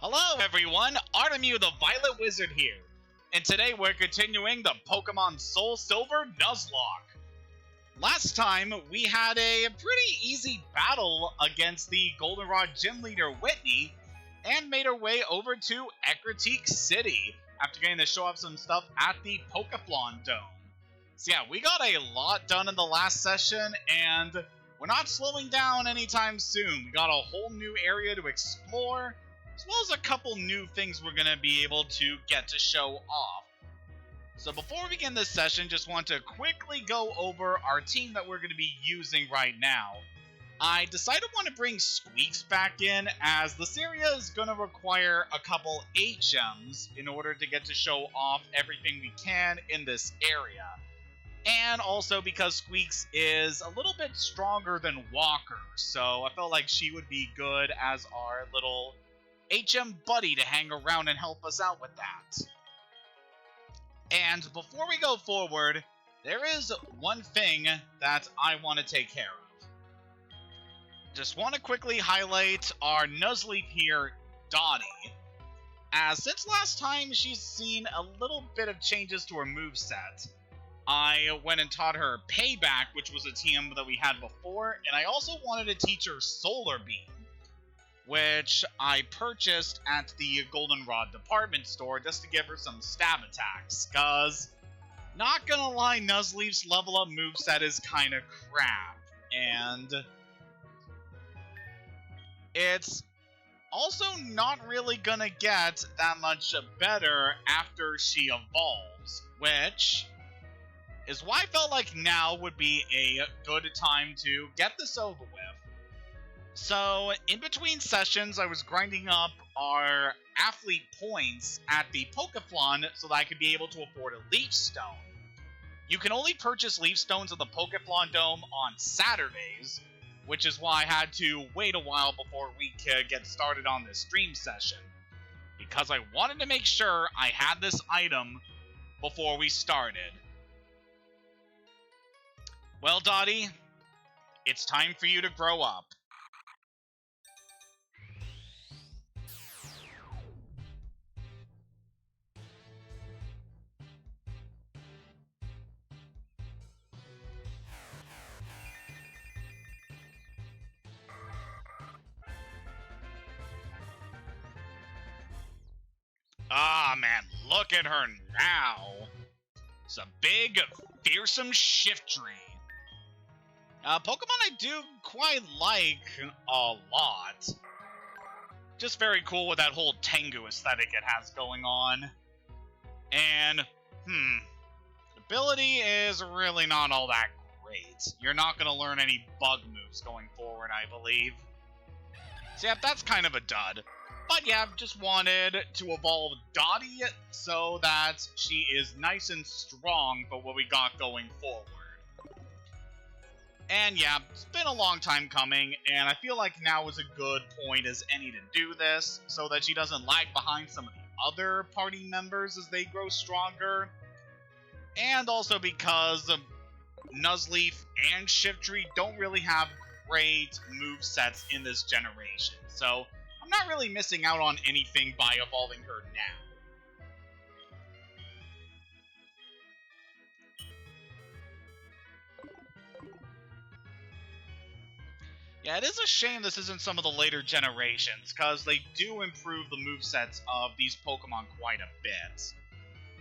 Hello everyone, Artemu the Violet Wizard here, and today we're continuing the Pokémon SoulSilver Nuzlocke. Last time, we had a pretty easy battle against the Goldenrod Gym Leader Whitney, and made our way over to Ecruteak City, after getting to show off some stuff at the Pokémon Dome. So yeah, we got a lot done in the last session, and we're not slowing down anytime soon. We got a whole new area to explore, as well as a couple new things we're going to be able to get to show off. So before we begin this session, just want to quickly go over our team that we're going to be using right now. I decided I want to bring Squeaks back in, as this area is going to require a couple HMs in order to get to show off everything we can in this area. And also because Squeaks is a little bit stronger than Walker, so I felt like she would be good as our little HM buddy to hang around and help us out with that. And before we go forward, there is one thing that I want to take care of. Just want to quickly highlight our Nuzleaf here, Dottie. As since last time, she's seen a little bit of changes to her moveset. I went and taught her Payback, which was a TM that we had before, and I also wanted to teach her Solar Beam, which I purchased at the Goldenrod department store just to give her some stab attacks, cause not gonna lie, Nuzleaf's level up moveset is kinda crap, and it's also not really gonna get that much better after she evolves, which is why I felt like now would be a good time to get this over with. So, in between sessions, I was grinding up our athlete points at the Pokéflon so that I could be able to afford a Leaf Stone. You can only purchase Leaf Stones at the Pokéflon Dome on Saturdays, which is why I had to wait a while before we could get started on this stream session, because I wanted to make sure I had this item before we started. Well, Dottie, it's time for you to grow up. Ah, man, look at her now. It's a big, fearsome Shiftry. Pokemon I do quite like a lot. Just very cool with that whole Tengu aesthetic it has going on. And, ability is really not all that great. You're not going to learn any bug moves going forward, I believe. So yeah, that's kind of a dud. But yeah, I've just wanted to evolve Dottie so that she is nice and strong for what we got going forward. And yeah, it's been a long time coming, and I feel like now is a good point as any to do this, so that she doesn't lag behind some of the other party members as they grow stronger. And also because Nuzleaf and Shiftry don't really have great movesets in this generation, so I'm not really missing out on anything by evolving her now. Yeah, it is a shame this isn't some of the later generations, because they do improve the movesets of these Pokemon quite a bit.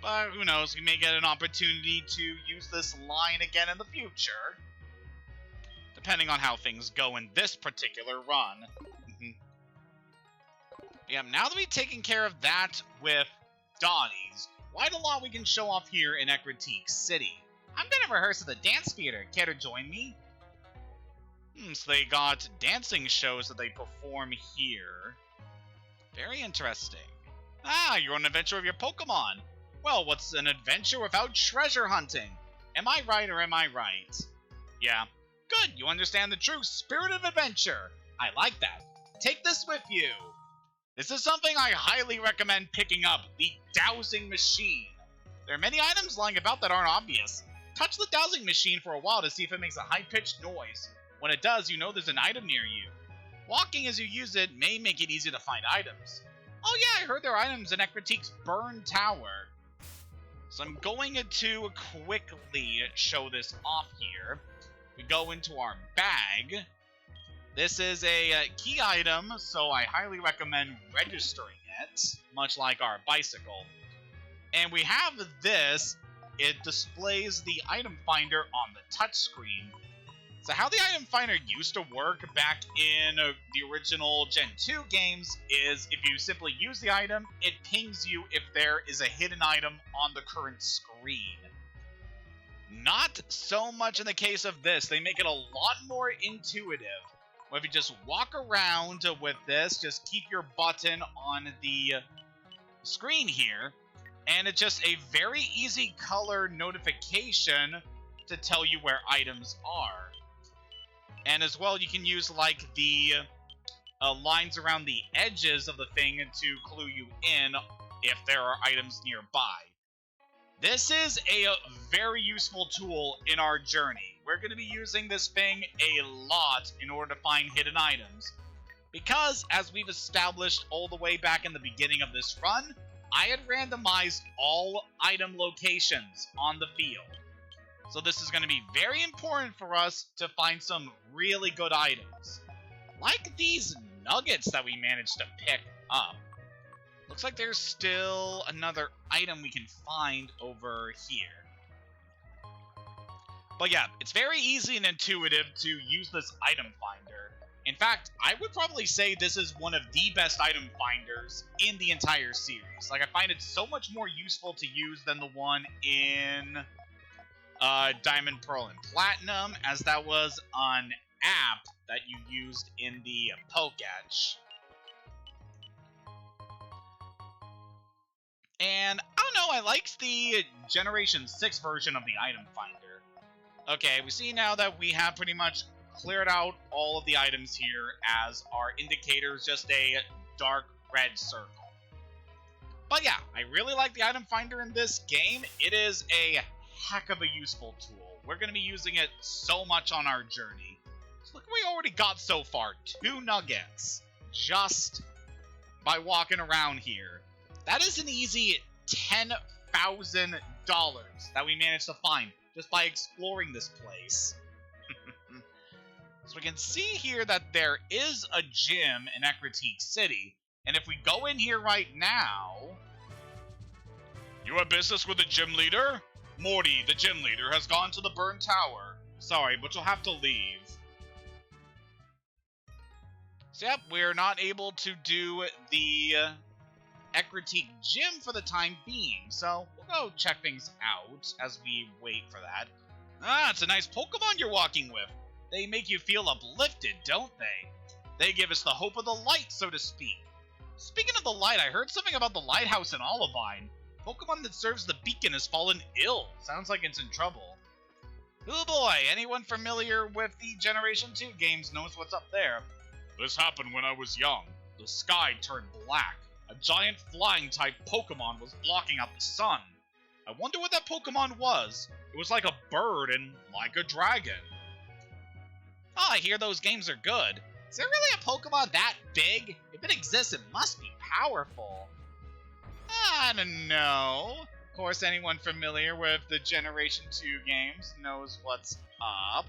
But who knows, we may get an opportunity to use this line again in the future, depending on how things go in this particular run. Yeah, now that we've taken care of that with Dottie's, quite a lot we can show off here in Ecruteak City. I'm gonna rehearse at the dance theater. Care to join me? So they got dancing shows that they perform here. Very interesting. Ah, you're on an adventure with your Pokemon. Well, what's an adventure without treasure hunting? Am I right or am I right? Yeah. Good, you understand the true spirit of adventure. I like that. Take this with you. This is something I highly recommend picking up, the dowsing machine. There are many items lying about that aren't obvious. Touch the dowsing machine for a while to see if it makes a high-pitched noise. When it does, you know there's an item near you. Walking as you use it may make it easy to find items. Oh yeah, I heard there are items in Ecruteak's Burn Tower. So I'm going to quickly show this off here. We go into our bag. This is a key item, so I highly recommend registering it, much like our bicycle. And we have this. It displays the item finder on the touchscreen. So how the item finder used to work back in the original Gen 2 games is if you simply use the item, it pings you if there is a hidden item on the current screen. Not so much in the case of this. They make it a lot more intuitive. Where if you just walk around with this, just keep your button on the screen here, and it's just a very easy color notification to tell you where items are. And as well, you can use like the lines around the edges of the thing to clue you in if there are items nearby. This is a very useful tool in our journey. We're going to be using this thing a lot in order to find hidden items. Because, as we've established all the way back in the beginning of this run, I had randomized all item locations on the field. So this is going to be very important for us to find some really good items. Like these nuggets that we managed to pick up. Looks like there's still another item we can find over here. But yeah, it's very easy and intuitive to use this item finder. In fact, I would probably say this is one of the best item finders in the entire series. Like, I find it so much more useful to use than the one in Diamond, Pearl, and Platinum, as that was an app that you used in the Pokétch. And, I don't know, I liked the Generation 6 version of the item finder. Okay, we see now that we have pretty much cleared out all of the items here, as our indicator is just a dark red circle. But yeah, I really like the item finder in this game. It is a heck of a useful tool. We're going to be using it so much on our journey. So look what we already got so far. 2 nuggets. Just by walking around here. That is an easy $10,000 that we managed to find just by exploring this place. So we can see here that there is a gym in Ecruteak City. And if we go in here right now... You have business with the gym leader? Morty, the gym leader, has gone to the Burn Tower. Sorry, but you'll have to leave. So yep, we're not able to do the Ecruteak gym for the time being. So we'll go check things out as we wait for that. Ah, it's a nice Pokemon you're walking with. They make you feel uplifted, don't they? They give us the hope of the light, so to speak. Speaking of the light, I heard something about the lighthouse in Olivine. Pokemon that serves the beacon has fallen ill. Sounds like it's in trouble. Oh boy, anyone familiar with the Generation 2 games knows what's up there. This happened when I was young. The sky turned black. A giant flying-type Pokemon was blocking out the sun. I wonder what that Pokemon was. It was like a bird and like a dragon. Oh, I hear those games are good. Is there really a Pokemon that big? If it exists, it must be powerful. I don't know. Of course, anyone familiar with the Generation 2 games knows what's up.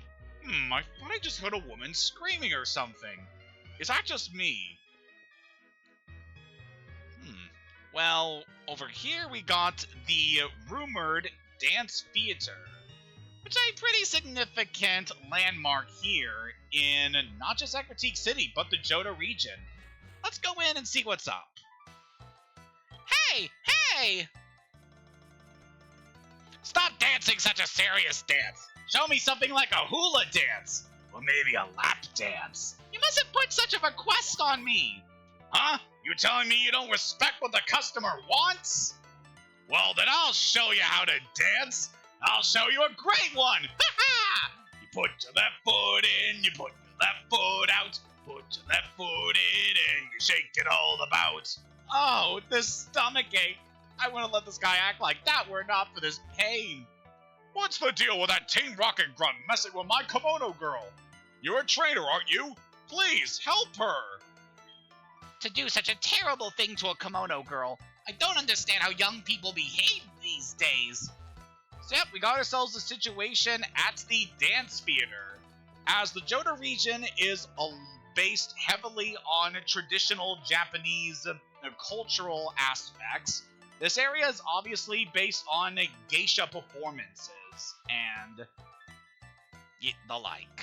I thought I just heard a woman screaming or something. Is that just me? Well, over here we got the rumored Dance Theater, which is a pretty significant landmark here in not just Ecruteak City, but the Johto region. Let's go in and see what's up. Hey! Hey! Stop dancing such a serious dance! Show me something like a hula dance! Or maybe a lap dance. You mustn't put such a request on me! Huh? You telling me you don't respect what the customer wants? Well, then I'll show you how to dance! I'll show you a great one! Ha-ha! You put your left foot in, you put your left foot out, put your left foot in, and you shake it all about. Oh, this stomachache. I wouldn't let this guy act like that were it not for this pain. What's the deal with that Team Rocket grunt messing with my kimono girl? You're a trainer, aren't you? Please, help her! to do such a terrible thing to a kimono girl. I don't understand how young people behave these days. So yep, we got ourselves a situation at the dance theater. As the Johto region is based heavily on traditional Japanese cultural aspects, this area is obviously based on geisha performances and the like.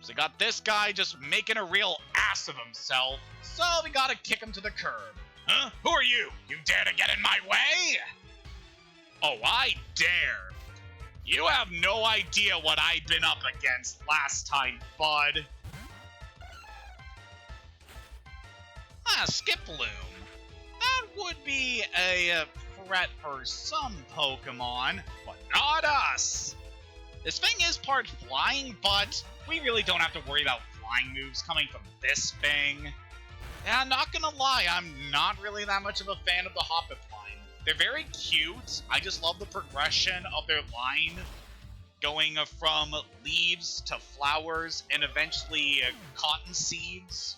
So we got this guy just making a real ass of himself, so we gotta kick him to the curb. Huh? Who are you? You dare to get in my way? Oh, I dare. You have no idea what I've been up against last time, bud. Skiploom. That would be a threat for some Pokemon, but not us. This thing is part flying, but we really don't have to worry about flying moves coming from this thing. Yeah, I'm not gonna lie, I'm not really that much of a fan of the Hoppip line. They're very cute. I just love the progression of their line, going from leaves to flowers and eventually cotton seeds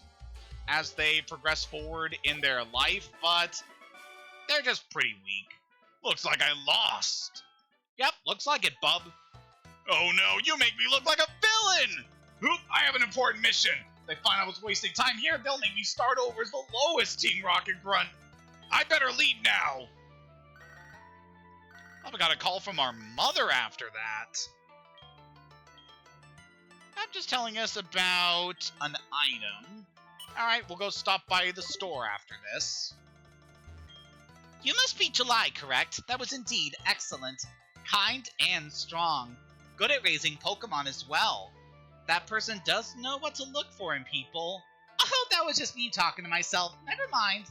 as they progress forward in their life, but they're just pretty weak. Looks like I lost. Yep, looks like it, bub. Oh no, you make me look like a villain! Oop, I have an important mission. If they find I was wasting time here, they'll make me start over as the lowest Team Rocket Grunt. I better leave now. Oh, we got a call from our mother after that. I'm just telling us about an item. Alright, we'll go stop by the store after this. You must be July, correct? That was indeed excellent. Kind and strong. Good at raising Pokemon as well. That person does know what to look for in people. Oh, that was just me talking to myself. Never mind.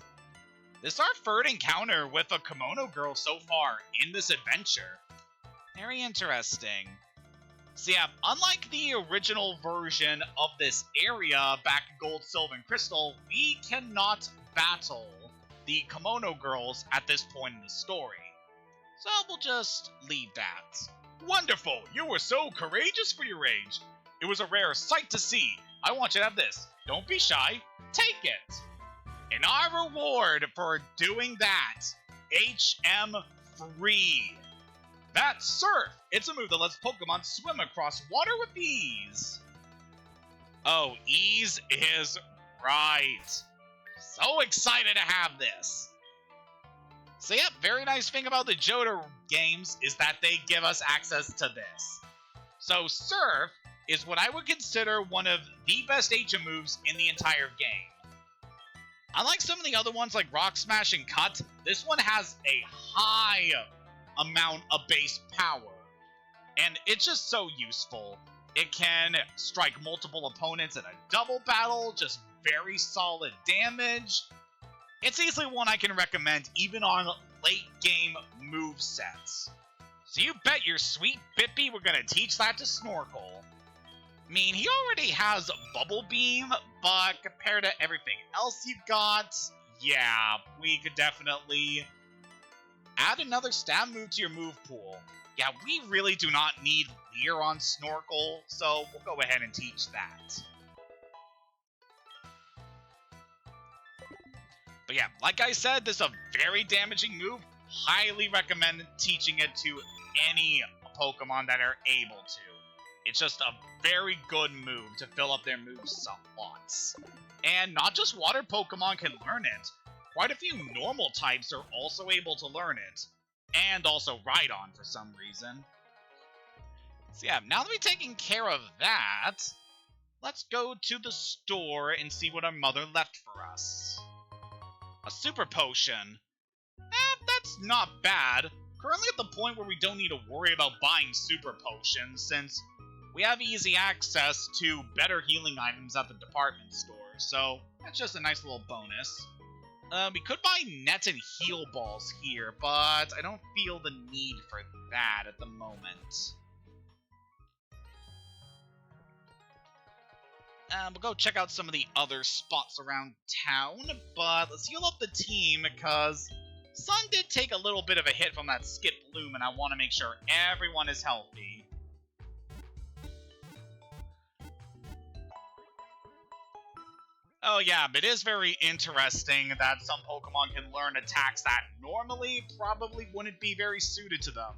This is our third encounter with a kimono girl so far in this adventure. Very interesting. So yeah, unlike the original version of this area back in Gold, Silver, and Crystal, we cannot battle the kimono girls at this point in the story. So we'll just leave that. Wonderful! You were so courageous for your age. It was a rare sight to see. I want you to have this. Don't be shy. Take it. And our reward for doing that, HM free. That's Surf. It's a move that lets Pokemon swim across water with ease. Oh, ease is right. So excited to have this. So yep, very nice thing about the Johto games is that they give us access to this. So Surf is what I would consider one of the best HM moves in the entire game. Unlike some of the other ones like Rock Smash and Cut, this one has a high amount of base power. And it's just so useful. It can strike multiple opponents in a double battle, just very solid damage. It's easily one I can recommend even on late game movesets. So you bet your sweet Bippy we're gonna teach that to Snorkel. I mean, he already has Bubble Beam, but compared to everything else you've got, yeah, we could definitely add another stab move to your move pool. Yeah, we really do not need Leer on Snorkel, so we'll go ahead and teach that. But yeah, like I said, this is a very damaging move. Highly recommend teaching it to any Pokemon that are able to. It's just a very good move to fill up their move slots. And not just water Pokemon can learn it. Quite a few normal types are also able to learn it. And also Rhydon for some reason. So yeah, now that we've taken care of that, let's go to the store and see what our mother left for us. A super potion. That's not bad. Currently at the point where we don't need to worry about buying super potions, since we have easy access to better healing items at the department store, so that's just a nice little bonus. We could buy net and heal balls here, but I don't feel the need for that at the moment. We'll go check out some of the other spots around town, but let's heal up the team, because Sun did take a little bit of a hit from that Skip Bloom, and I want to make sure everyone is healthy. Oh yeah, but it is very interesting that some Pokemon can learn attacks that normally probably wouldn't be very suited to them.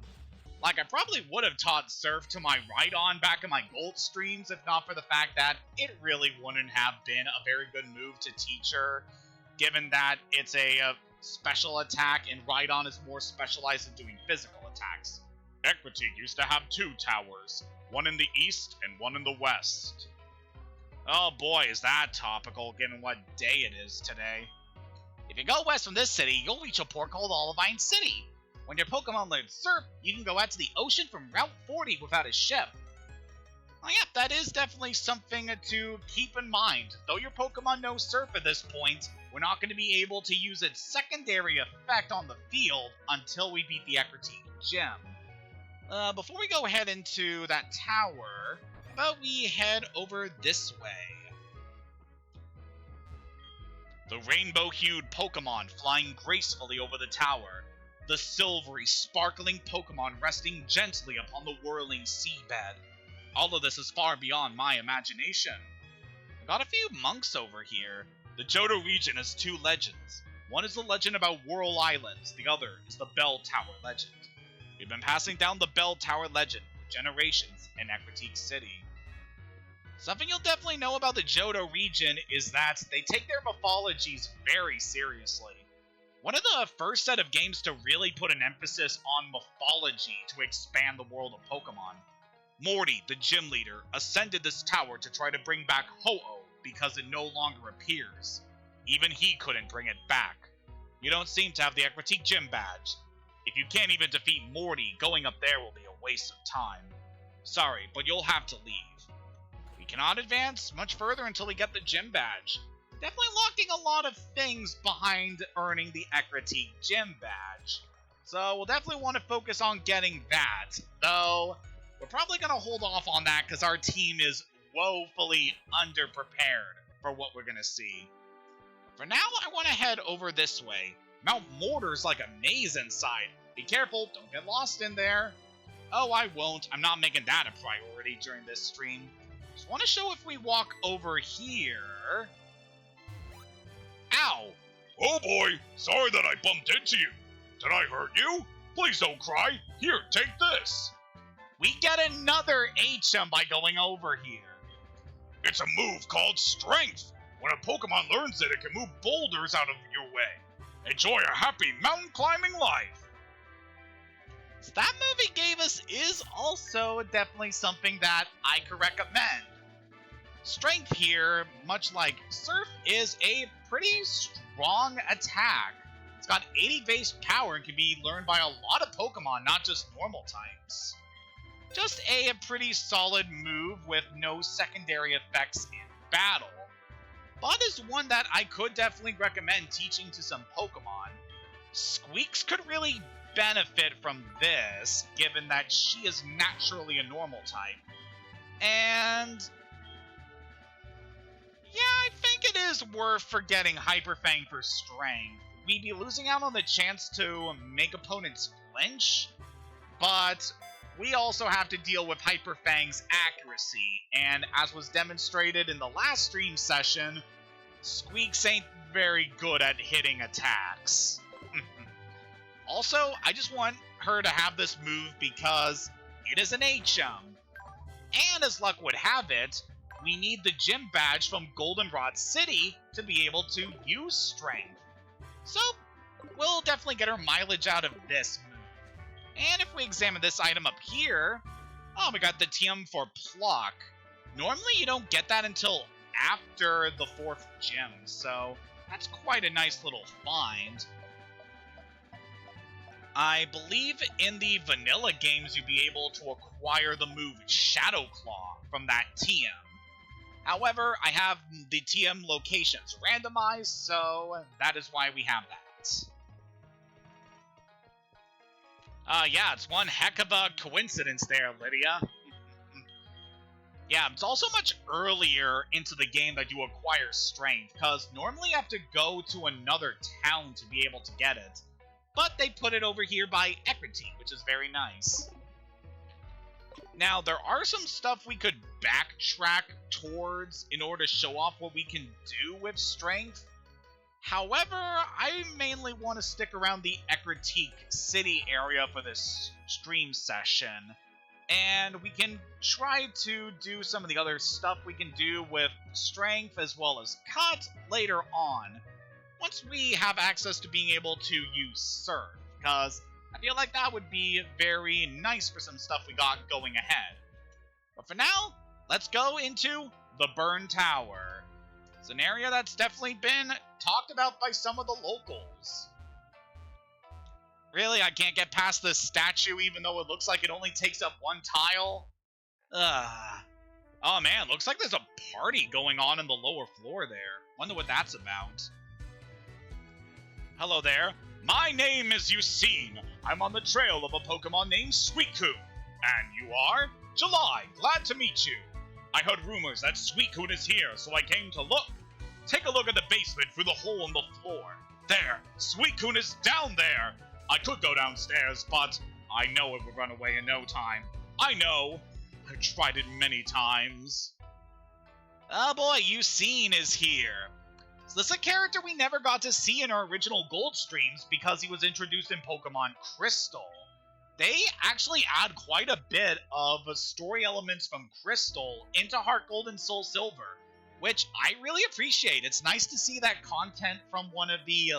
Like, I probably would have taught Surf to my Rhydon back in my Gold streams if not for the fact that it really wouldn't have been a very good move to teach her, given that it's a special attack and Rhydon is more specialized in doing physical attacks. Ecruteak used to have 2 towers, one in the east and one in the west. Oh boy, is that topical given what day it is today. If you go west from this city, you'll reach a port called Olivine City. When your Pokemon learns Surf, you can go out to the ocean from Route 40 without a ship. Oh yeah, that is definitely something to keep in mind. Though your Pokemon knows Surf at this point, we're not going to be able to use its secondary effect on the field until we beat the Ecruteak Gym. Before we go ahead into that tower, how about we head over this way? The rainbow-hued Pokemon flying gracefully over the tower. The silvery, sparkling Pokemon resting gently upon the whirling seabed. All of this is far beyond my imagination. Got a few monks over here. The Johto region has 2 legends. One is the legend about Whirl Islands, the other is the Bell Tower legend. We've been passing down the Bell Tower legend for generations in Ecruteak City. Something you'll definitely know about the Johto region is that they take their mythologies very seriously. One of the first set of games to really put an emphasis on mythology to expand the world of Pokemon. Morty, the gym leader, ascended this tower to try to bring back Ho-Oh because it no longer appears. Even he couldn't bring it back. You don't seem to have the Ecruteak Gym badge. If you can't even defeat Morty, going up there will be a waste of time. Sorry, but you'll have to leave. We cannot advance much further until we get the gym badge. Definitely locking a lot of things behind earning the Ecruteak Gym badge. So we'll definitely want to focus on getting that, though we're probably going to hold off on that because our team is woefully underprepared for what we're going to see. For now, I want to head over this way. Mount Mortar's like a maze inside. Be careful, don't get lost in there. Oh, I won't. I'm not making that a priority during this stream. Just want to show if we walk over here. Ow! Oh boy, sorry that I bumped into you. Did I hurt you? Please don't cry. Here, take this. We get another HM by going over here. It's a move called Strength. When a Pokemon learns it, it can move boulders out of your way. Enjoy a happy mountain climbing life. So that movie gave us is also definitely something that I could recommend. Strength here, much like Surf, is a pretty strong attack. It's got 80 base power and can be learned by a lot of Pokemon, not just normal types. Just a pretty solid move with no secondary effects in battle. But is one that I could definitely recommend teaching to some Pokemon. Squeaks could really benefit from this, given that she is naturally a normal type. And yeah, I think it is worth forgetting Hyper Fang for strength. We'd be losing out on the chance to make opponents flinch, but we also have to deal with Hyper Fang's accuracy, and as was demonstrated in the last stream session, Squeaks ain't very good at hitting attacks. Also, I just want her to have this move because it is an HM. And as luck would have it, we need the gym badge from Goldenrod City to be able to use Strength. So, we'll definitely get her mileage out of this move. And if we examine this item up here, oh, we got the TM for Pluck. Normally you don't get that until after the 4th gym, so that's quite a nice little find. I believe in the vanilla games you'd be able to acquire the move Shadow Claw from that TM. However, I have the TM locations randomized, so that is why we have that. Yeah, it's one heck of a coincidence there, Lydia. Yeah, it's also much earlier into the game that you acquire Strength, because normally you have to go to another town to be able to get it. But they put it over here by Ecruteak, which is very nice. Now, there are some stuff we could backtrack towards in order to show off what we can do with strength. However, I mainly want to stick around the Ecruteak City area for this stream session. And we can try to do some of the other stuff we can do with strength as well as cut later on, once we have access to being able to use Surf, because I feel like that would be very nice for some stuff we got going ahead. But for now, let's go into the Burn Tower. It's an area that's definitely been talked about by some of the locals. Really, I can't get past this statue even though it looks like it only takes up one tile? Oh man, looks like there's a party going on in the lower floor there. Wonder what that's about. Hello there. My name is Eugene. I'm on the trail of a Pokemon named Suicune. And you are? July. Glad to meet you. I heard rumors that Suicune is here, so I came to look. Take a look at the basement through the hole in the floor. There, Suicune is down there. I could go downstairs, but I know it would run away in no time. I know. I've tried it many times. Oh boy, Eugene is here. Is this a character we never got to see in our original Gold streams because he was introduced in Pokemon Crystal? They actually add quite a bit of story elements from Crystal into Heart Gold and Soul Silver, which I really appreciate. It's nice to see that content from one of the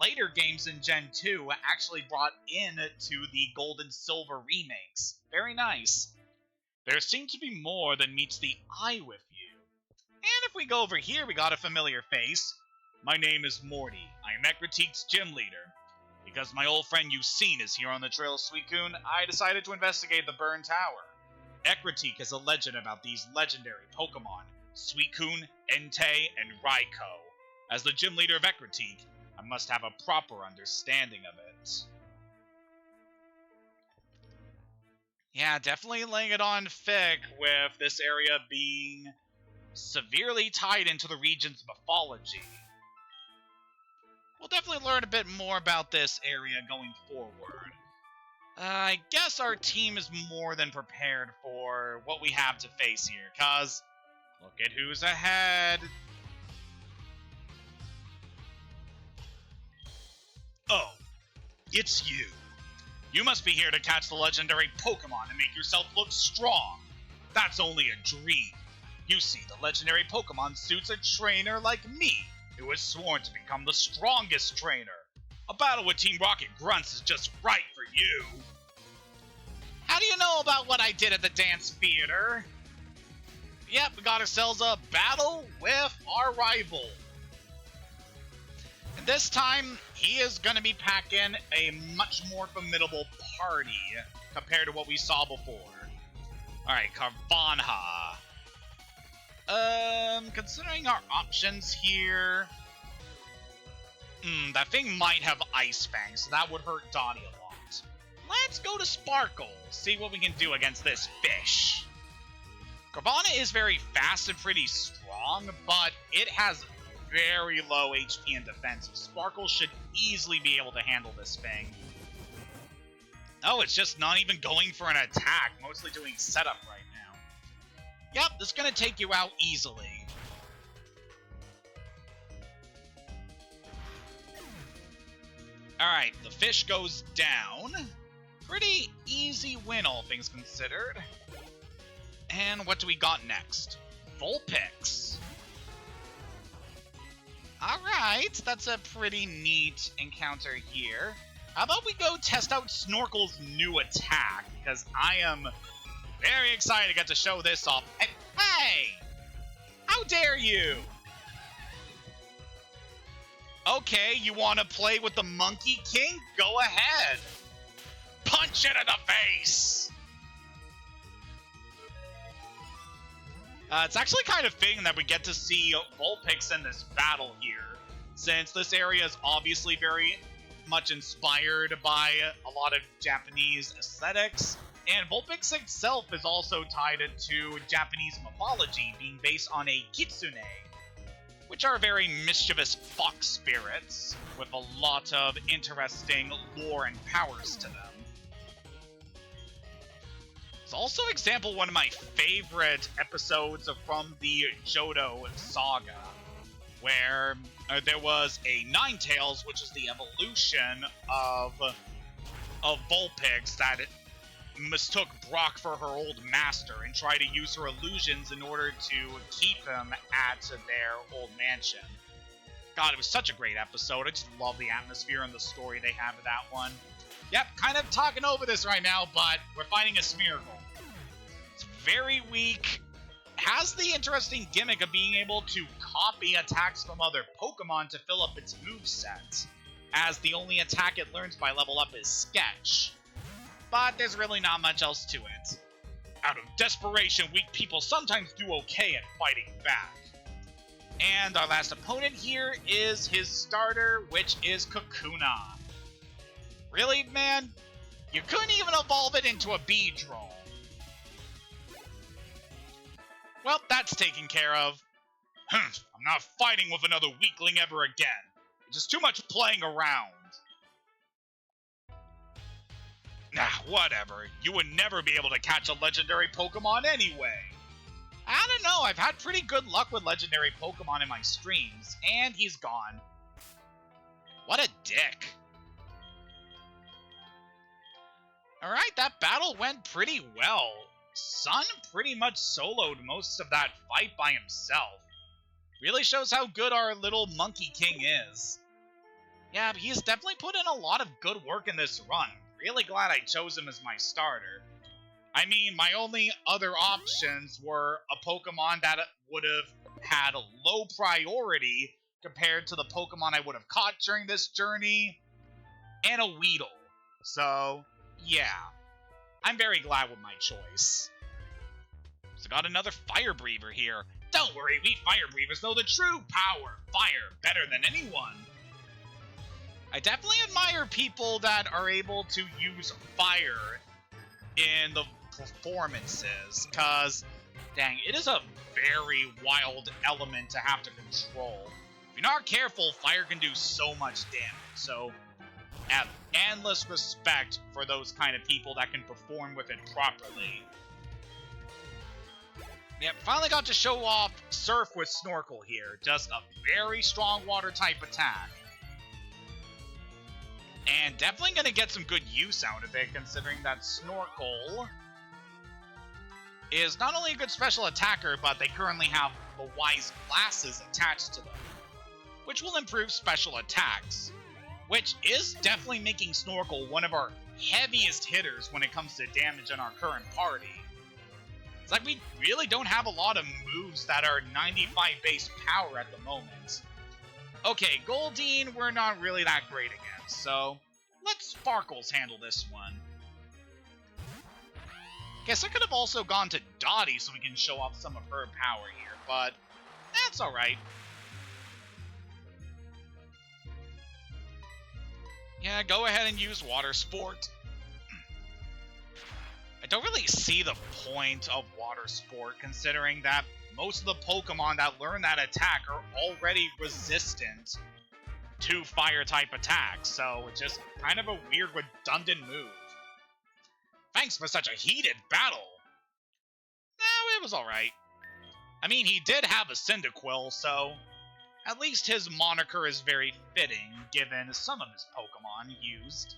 later games in Gen 2 actually brought in to the Gold and Silver remakes. Very nice. There seems to be more than meets the eye with you. And if we go over here, we got a familiar face. My name is Morty. I am Ecruteak's gym leader. Because my old friend Eugene is here on the trail of Suicune, I decided to investigate the Burn Tower. Ecruteak has a legend about these legendary Pokemon, Suicune, Entei, and Raikou. As the gym leader of Ecruteak, I must have a proper understanding of it. Yeah, definitely laying it on thick with this area being severely tied into the region's mythology. We'll definitely learn a bit more about this area going forward. I guess our team is more than prepared for what we have to face here, cause look at who's ahead. Oh, it's you. You must be here to catch the legendary Pokemon and make yourself look strong. That's only a dream. You see, the legendary Pokemon suits a trainer like me, who has sworn to become the strongest trainer. A battle with Team Rocket Grunts is just right for you. How do you know about what I did at the dance theater? Yep, we got ourselves a battle with our rival. And this time, he is going to be packing a much more formidable party compared to what we saw before. Alright, Carvanha. Considering our options here... that thing might have Ice Fang, so that would hurt Donnie a lot. Let's go to Sparkle, see what we can do against this fish. Carvanha is very fast and pretty strong, but it has very low HP and defense, so Sparkle should easily be able to handle this thing. Oh, it's just not even going for an attack, mostly doing setup right now. Yep, this is going to take you out easily. Alright, the fish goes down. Pretty easy win, all things considered. And what do we got next? Vulpix. Alright, that's a pretty neat encounter here. How about we go test out Snorkel's new attack, because I am very excited to get to show this off. Hey! How dare you! Okay, you want to play with the Monkey King? Go ahead! Punch it in the face! It's actually kind of fitting that we get to see Vulpix in this battle here, since this area is obviously very much inspired by a lot of Japanese aesthetics, and Vulpix itself is also tied into Japanese mythology, being based on a kitsune, which are very mischievous fox spirits with a lot of interesting lore and powers to them. It's also example one of my favorite episodes from the Johto saga, where there was a Ninetales, which is the evolution of Vulpix that mistook Brock for her old master and tried to use her illusions in order to keep him at their old mansion. God, it was such a great episode. I just love the atmosphere and the story they have of that one. Yep, kind of talking over this right now, but we're fighting a Smeargle. It's very weak. Has the interesting gimmick of being able to copy attacks from other Pokemon to fill up its moveset, as the only attack it learns by level up is Sketch. But there's really not much else to it. Out of desperation, weak people sometimes do okay at fighting back. And our last opponent here is his starter, which is Kakuna. Really, man? You couldn't even evolve it into a Beedrill. Well, that's taken care of. I'm not fighting with another weakling ever again. It's just too much playing around. Nah, whatever. You would never be able to catch a legendary Pokemon anyway. I don't know, I've had pretty good luck with legendary Pokemon in my streams, and he's gone. What a dick. Alright, that battle went pretty well. Sun pretty much soloed most of that fight by himself. Really shows how good our little Monkey King is. Yeah, he's definitely put in a lot of good work in this run. Really glad I chose him as my starter. I mean, my only other options were a Pokemon that would have had a low priority compared to the Pokemon I would have caught during this journey, and a Weedle. So, yeah. I'm very glad with my choice. So got another Fire Breather here. Don't worry, we Fire Breathers know the true power of fire better than anyone. I definitely admire people that are able to use fire in the performances, because, dang, it is a very wild element to have to control. If you're not careful, fire can do so much damage, so I have endless respect for those kind of people that can perform with it properly. Yep, finally got to show off Surf with Snorkel here. Just a very strong water-type attack. And definitely going to get some good use out of it, considering that Snorkel is not only a good special attacker, but they currently have the Wise Glasses attached to them, which will improve special attacks, which is definitely making Snorkel one of our heaviest hitters when it comes to damage in our current party. It's like we really don't have a lot of moves that are 95 base power at the moment. Okay, Goldeen, we're not really that great against, so let Sparkles handle this one. Guess I could have also gone to Dottie so we can show off some of her power here, but that's alright. Yeah, go ahead and use Water Sport. I don't really see the point of Water Sport, considering that most of the Pokemon that learn that attack are already resistant to fire-type attacks, so it's just kind of a weird, redundant move. Thanks for such a heated battle. No, it was alright. I mean, he did have a Cyndaquil, so at least his moniker is very fitting, given some of his Pokemon used.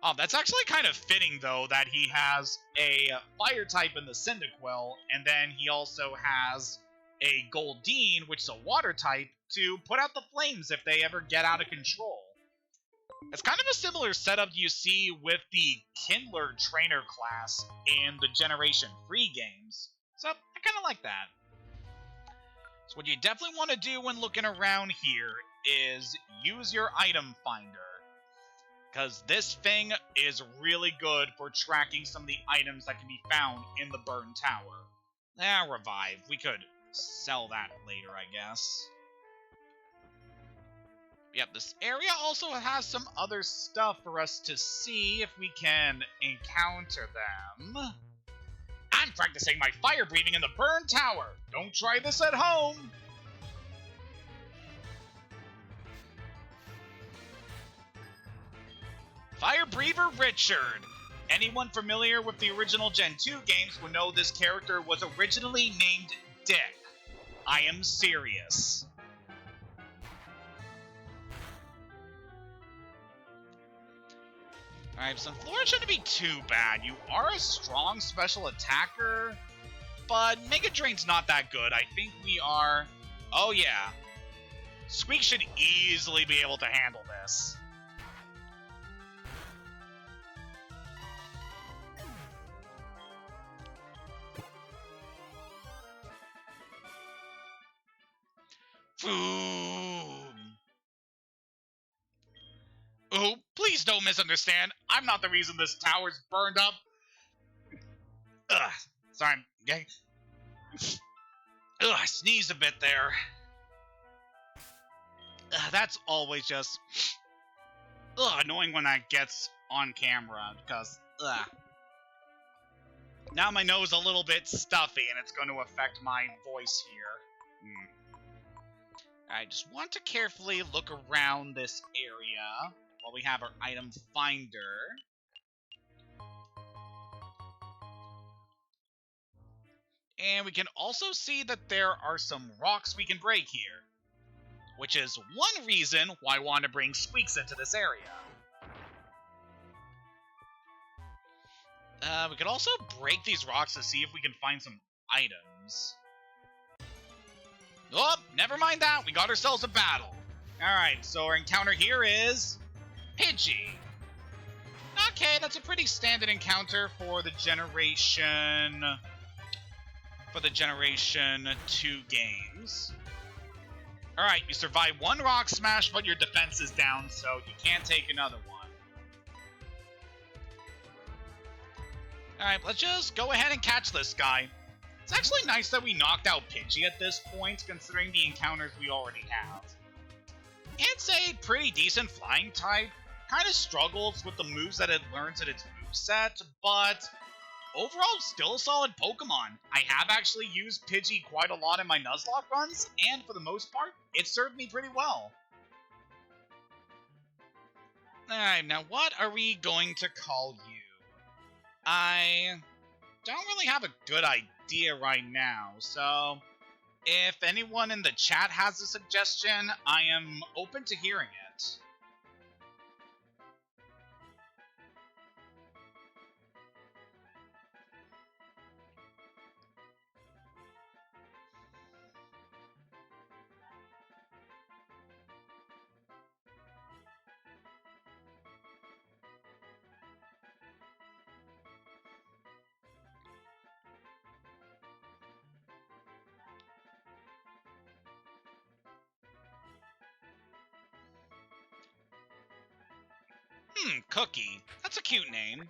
Oh, that's actually kind of fitting, though, that he has a fire type in the Cyndaquil, and then he also has a Goldeen, which is a water type, to put out the flames if they ever get out of control. It's kind of a similar setup you see with the Kindler trainer class in the Generation 3 games, so I kind of like that. So what you definitely want to do when looking around here is use your item finder, because this thing is really good for tracking some of the items that can be found in the Burn Tower. Revive. We could sell that later, I guess. Yep, this area also has some other stuff for us to see if we can encounter them. I'm practicing my fire breathing in the Burn Tower. Don't try this at home. Fire Breather Richard. anyone familiar with the original Gen 2 games will know this character was originally named Dick. I am serious. Alright, so Flora shouldn't be too bad. You are a strong special attacker, but Mega Drain's not that good. I think we are... Oh yeah. Squeak should easily be able to handle this. Oh, please don't misunderstand. I'm not the reason this tower's burned up. Ugh, sorry, I'm getting... Ugh, I sneezed a bit there. That's always just... annoying when that gets on camera, because... Now my nose is a little bit stuffy, and it's going to affect my voice here. I just want to carefully look around this area while we have our item finder. And we can also see that there are some rocks we can break here, which is one reason why I want to bring Squeaks into this area. We could also break these rocks to see if we can find some items. Oh, never mind that. We got ourselves a battle. Alright, so our encounter here is... Pidgey. Okay, that's a pretty standard encounter for the Generation... For the Generation 2 games. Alright, you survive one Rock Smash, but your defense is down, so you can't take another one. Alright, let's just go ahead and catch this guy. It's actually nice that we knocked out Pidgey at this point, considering the encounters we already have. It's a pretty decent flying type. Kind of struggles with the moves that it learns at its moveset, but overall, still a solid Pokemon. I have actually used Pidgey quite a lot in my Nuzlocke runs, and for the most part, it served me pretty well. Alright, now what are we going to call you? I don't really have a good idea right now, so if anyone in the chat has a suggestion, I am open to hearing it. Cookie. That's a cute name.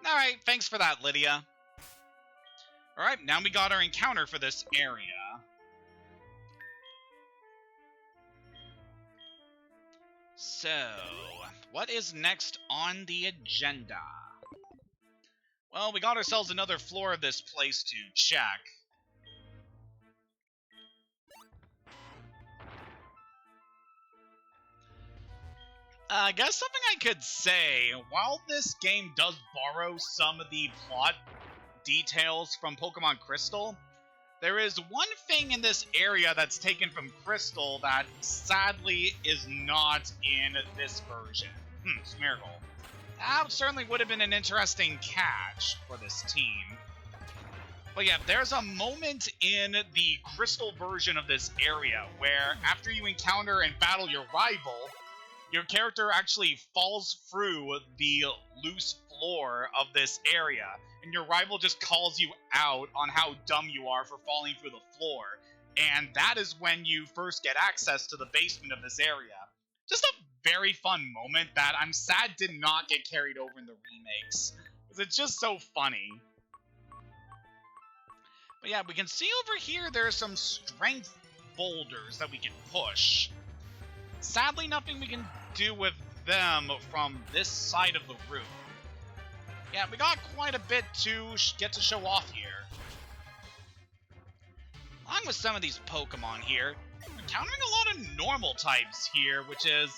Alright, thanks for that, Lydia. Alright, now we got our encounter for this area. So, what is next on the agenda? Well, we got ourselves another floor of this place to check. I guess something I could say, while this game does borrow some of the plot details from Pokemon Crystal, there is one thing in this area that's taken from Crystal that sadly is not in this version. Smeargle. That certainly would have been an interesting catch for this team. But yeah, there's a moment in the Crystal version of this area where after you encounter and battle your rival, your character actually falls through the loose floor of this area, and your rival just calls you out on how dumb you are for falling through the floor. And that is when you first get access to the basement of this area. Just a very fun moment that I'm sad did not get carried over in the remakes, because it's just so funny. But yeah, we can see over here there are some strength boulders that we can push. Sadly, nothing we can do with them from this side of the room. Yeah, we got quite a bit to get to show off here. along with some of these Pokemon here, we're encountering a lot of normal types here, which is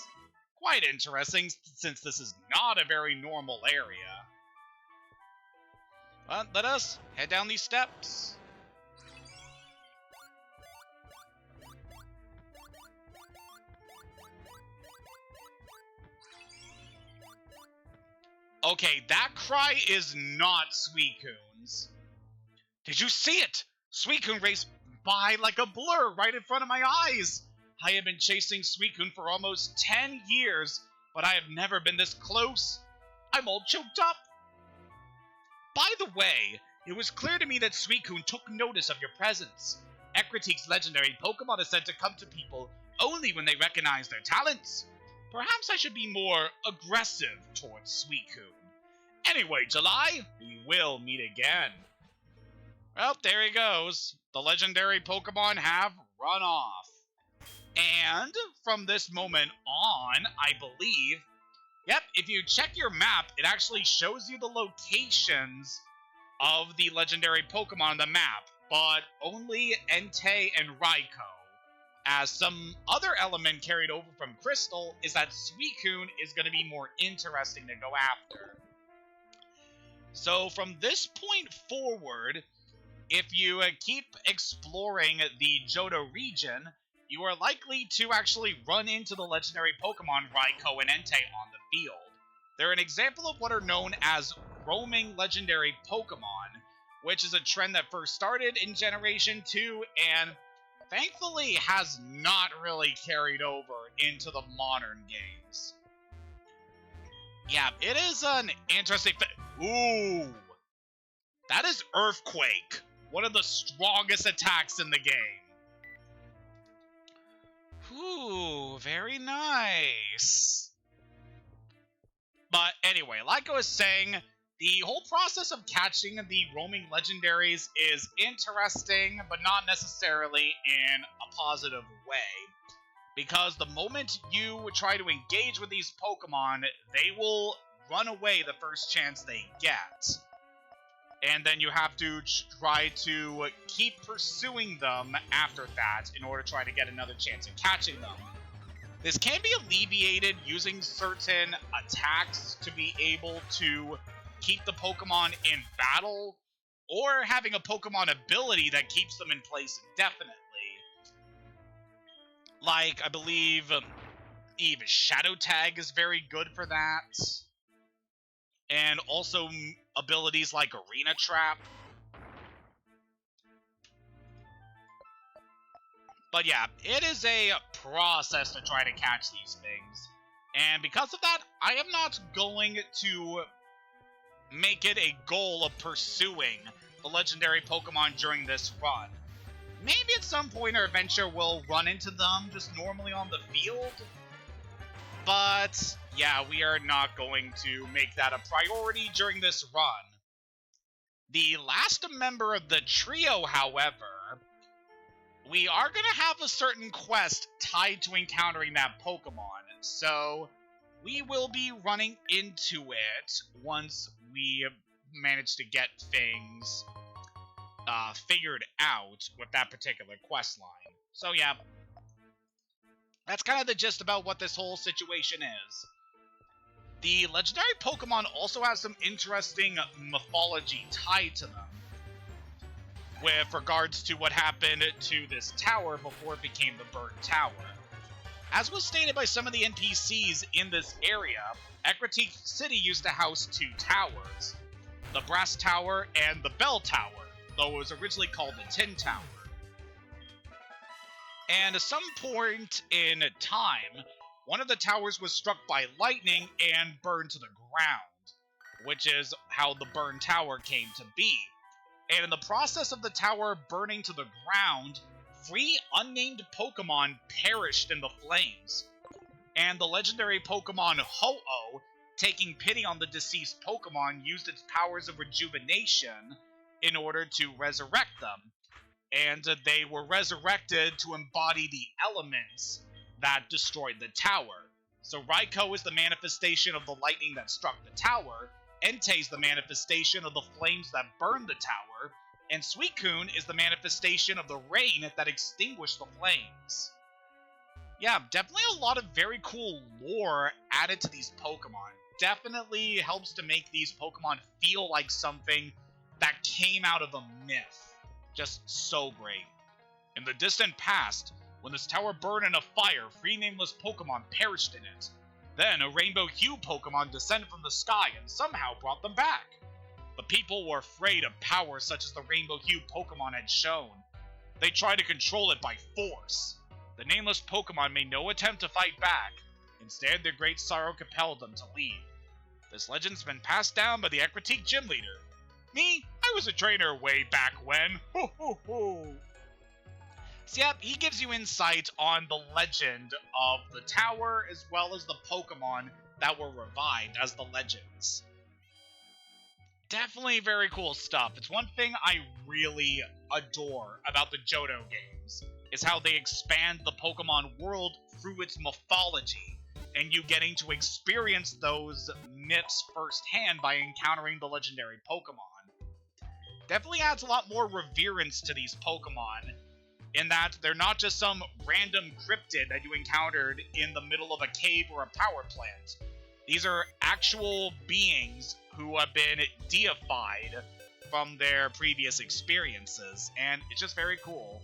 quite interesting since this is not a very normal area. But let us head down these steps. Okay, that cry is not Suicune's. Did you see it? Suicune raced by like a blur right in front of my eyes. I have been chasing Suicune for almost 10 years, but I have never been this close. I'm all choked up. By the way, it was clear to me that Suicune took notice of your presence. Ecruteak's legendary Pokemon is said to come to people only when they recognize their talents. Perhaps I should be more aggressive towards Suicune. Anyway, July, we will meet again. Well, there he goes. The legendary Pokemon have run off. And from this moment on, I believe, yep, if you check your map, it actually shows you the locations of the legendary Pokemon on the map, but only Entei and Raikou. As some other element carried over from Crystal is that Suicune is going to be more interesting to go after. So from this point forward, if you keep exploring the Johto region, you are likely to actually run into the legendary Pokemon Raikou and Entei on the field. They're an example of what are known as roaming legendary Pokemon, which is a trend that first started in Generation 2 and thankfully has not really carried over into the modern games. Yeah, it is an interesting Ooh! That is Earthquake, one of the strongest attacks in the game. Ooh, very nice. But anyway, like I was saying, the whole process of catching the roaming legendaries is interesting, but not necessarily in a positive way. Because the moment you try to engage with these Pokemon, they will run away the first chance they get. And then you have to try to keep pursuing them after that in order to try to get another chance at catching them. This can be alleviated using certain attacks to be able to keep the Pokemon in battle, or having a Pokemon ability that keeps them in place indefinitely. Like, I believe even Shadow Tag is very good for that. And also abilities like Arena Trap. But yeah, it is a process to try to catch these things. And because of that, I am not going to make it a goal of pursuing the legendary Pokemon during this run. Maybe at some point in our adventure we'll run into them just normally on the field. But yeah, we are not going to make that a priority during this run. The last member of the trio, however, we are going to have a certain quest tied to encountering that Pokemon. So we will be running into it once we manage to get things figured out with that particular quest line. So yeah, that's kind of the gist about what this whole situation is. The legendary Pokemon also has some interesting mythology tied to them, with regards to what happened to this tower before it became the Bird Tower. As was stated by some of the NPCs in this area, Ecruteak City used to house two towers, the Brass Tower and the Bell Tower, though it was originally called the Tin Tower. And at some point in time, one of the towers was struck by lightning and burned to the ground, which is how the Burn Tower came to be. And in the process of the tower burning to the ground, 3 unnamed Pokemon perished in the flames. And the legendary Pokemon Ho-Oh, taking pity on the deceased Pokemon, used its powers of rejuvenation in order to resurrect them. And they were resurrected to embody the elements that destroyed the tower. So Raikou is the manifestation of the lightning that struck the tower, Entei is the manifestation of the flames that burned the tower, and Suicune is the manifestation of the rain that extinguished the flames. Yeah, definitely a lot of very cool lore added to these Pokemon. Definitely helps to make these Pokemon feel like something that came out of a myth. Just so great. In the distant past, when this tower burned in a fire, 3 nameless Pokemon perished in it. Then a Rainbow Hue Pokemon descended from the sky and somehow brought them back. The people were afraid of powers such as the Rainbow Hue Pokemon had shown. They tried to control it by force. The nameless Pokemon made no attempt to fight back. Instead, their great sorrow compelled them to leave. This legend's been passed down by the Ecruteak gym leader. Me, I was a trainer way back when. Ho ho ho! So yep, he gives you insight on the legend of the tower as well as the Pokemon that were revived as the legends. Definitely very cool stuff. It's one thing I really adore about the Johto games, is how they expand the Pokemon world through its mythology, and you getting to experience those myths firsthand by encountering the legendary Pokemon. Definitely adds a lot more reverence to these Pokemon, in that they're not just some random cryptid that you encountered in the middle of a cave or a power plant. These are actual beings who have been deified from their previous experiences, and it's just very cool.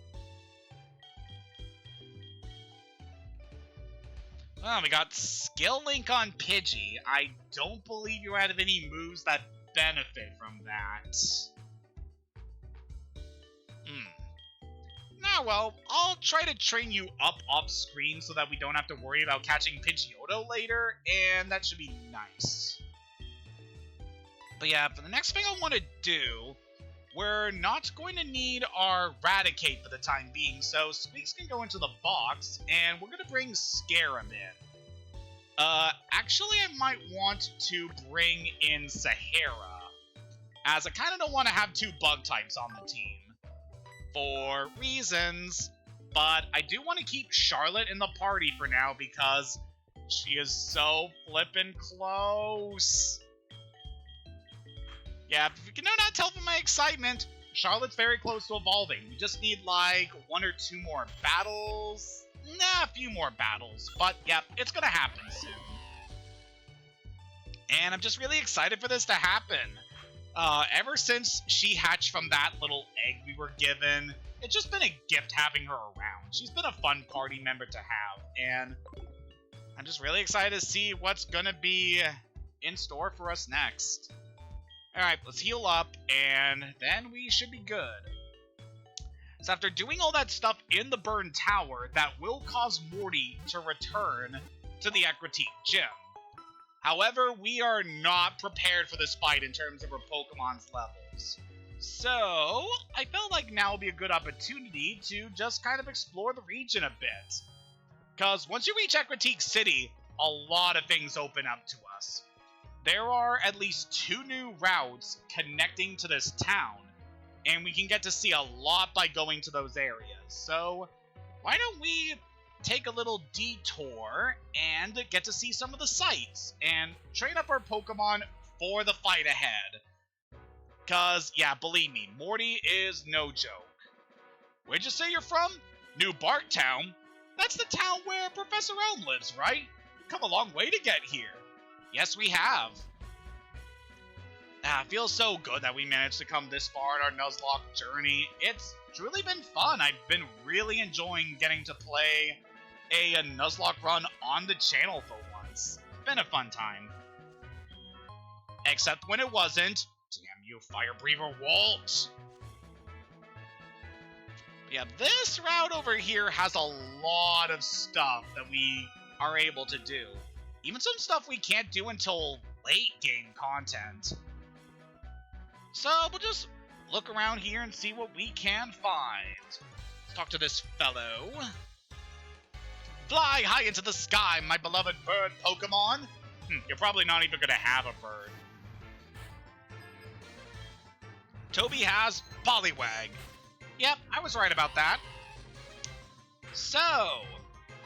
Well, we got Skill Link on Pidgey. I don't believe you have any moves that benefit from that. Nah, well, I'll try to train you up off-screen so that we don't have to worry about catching Pidgeotto later, and that should be nice. But yeah, for the next thing I want to do, we're not going to need our Raticate for the time being, so Squeaks can go into the box, and we're going to bring Scarab in. Actually, I might want to bring in Sahara, as I kind of don't want to have 2 bug types on the team. For reasons, but I do want to keep Charlotte in the party for now because she is so flippin' close. Yeah, if you can not tell from my excitement, Charlotte's very close to evolving. We just need like 1 or 2 more battles. Nah, a few more battles, but yeah, it's gonna happen soon. And I'm just really excited for this to happen. Ever since she hatched from that little egg we were given, it's just been a gift having her around. She's been a fun party member to have, and I'm just really excited to see what's gonna be in store for us next. Alright, let's heal up, and then we should be good. So after doing all that stuff in the Burn Tower, that will cause Morty to return to the Ecruteak Gym. However, we are not prepared for this fight in terms of our Pokemon's levels. So, I felt like now would be a good opportunity to just kind of explore the region a bit. Because once you reach Ecruteak City, a lot of things open up to us. There are at least 2 new routes connecting to this town, and we can get to see a lot by going to those areas. So, why don't we take a little detour and get to see some of the sights and train up our Pokemon for the fight ahead. Cause, yeah, believe me, Morty is no joke. Where'd you say you're from? New Barktown? That's the town where Professor Elm lives, right? We've come a long way to get here. Yes, we have. It feels so good that we managed to come this far in our Nuzlocke journey. It's truly been fun. I've been really enjoying getting to play a Nuzlocke run on the channel for once. It's been a fun time. Except when it wasn't. Damn you, Fire Breather Walt! Yeah, this route over here has a lot of stuff that we are able to do. Even some stuff we can't do until late game content. So we'll just look around here and see what we can find. Let's talk to this fellow. Fly high into the sky, my beloved bird Pokemon. You're probably not even gonna have a bird. Toby has Poliwag. Yep, I was right about that. So,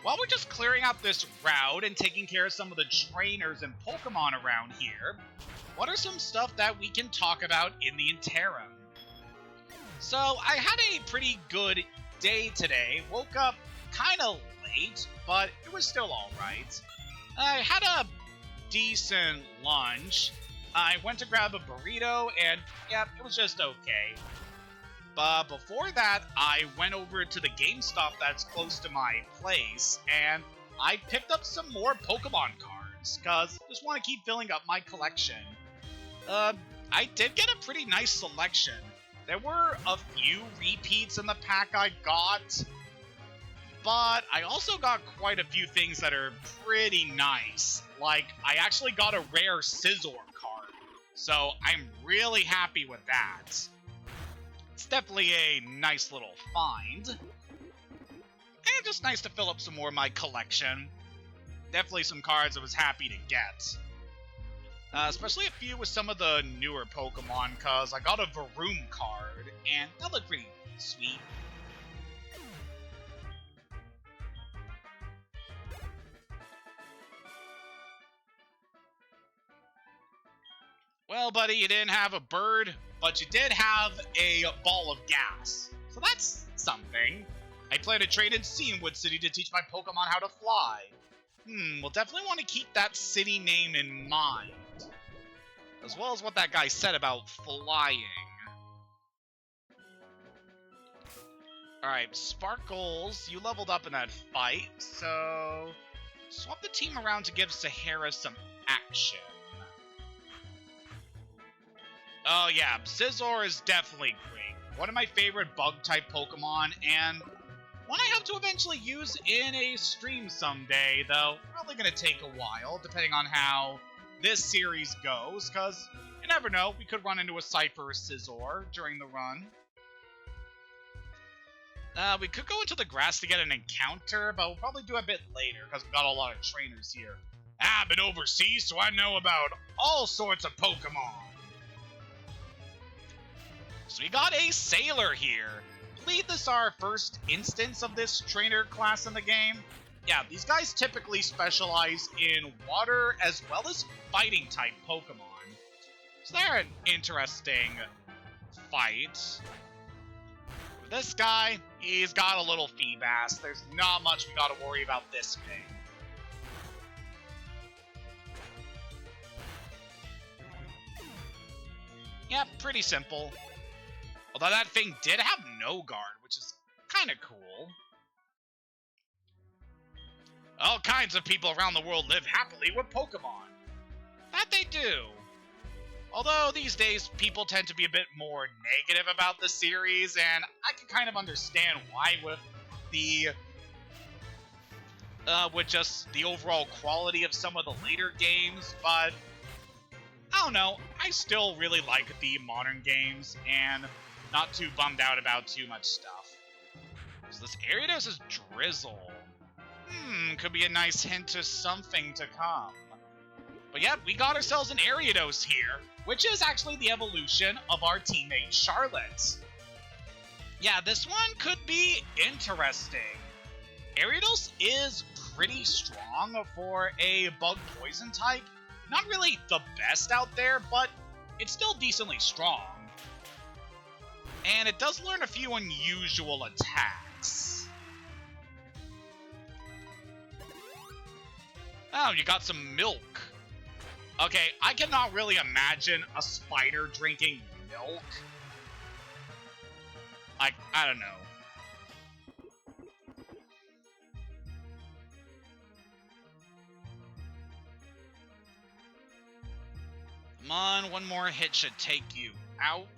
while we're just clearing out this route and taking care of some of the trainers and Pokemon around here, what are some stuff that we can talk about in the interim? So, I had a pretty good day today. Woke up kind of late, but it was still alright. I had a decent lunch. I went to grab a burrito, and yeah, it was just okay. But before that, I went over to the GameStop that's close to my place, and I picked up some more Pokemon cards, because I just want to keep filling up my collection. I did get a pretty nice selection. There were a few repeats in the pack I got, but I also got quite a few things that are pretty nice. Like, I actually got a rare Scizor card, so I'm really happy with that. It's definitely a nice little find. And just nice to fill up some more of my collection. Definitely some cards I was happy to get. Especially a few with some of the newer Pokemon, because I got a Varoom card, and that looked pretty sweet. Well, buddy, you didn't have a bird, but you did have a ball of gas. So that's something. I plan to trade in Seawood City to teach my Pokemon how to fly. We'll definitely want to keep that city name in mind. As well as what that guy said about flying. Alright, Sparkles, you leveled up in that fight, so swap the team around to give Sahara some action. Oh yeah, Scizor is definitely great. One of my favorite bug-type Pokemon, and one I hope to eventually use in a stream someday, though probably going to take a while, depending on how this series goes, because you never know, we could run into a Cypher or Scizor during the run. We could go into the grass to get an encounter, but we'll probably do it a bit later, because we've got a lot of trainers here. I've been overseas, so I know about all sorts of Pokemon. So we got a Sailor here. I believe this is our first instance of this trainer class in the game. Yeah, these guys typically specialize in water as well as fighting type Pokemon. So they're an interesting fight. This guy, he's got a little Feebas. There's not much we gotta worry about this thing. Yeah, pretty simple. Although that thing did have no guard, which is kind of cool. All kinds of people around the world live happily with Pokemon. That they do. Although these days, people tend to be a bit more negative about the series, and I can kind of understand why with just the overall quality of some of the later games, but I don't know, I still really like the modern games, and not too bummed out about too much stuff. So this Ariados is Drizzle. Could be a nice hint to something to come. But yeah, we got ourselves an Ariados here, which is actually the evolution of our teammate Charlotte. Yeah, this one could be interesting. Ariados is pretty strong for a bug poison type. Not really the best out there, but it's still decently strong. And it does learn a few unusual attacks. Oh, you got some milk. Okay, I cannot really imagine a spider drinking milk. I don't know. Come on, one more hit should take you out.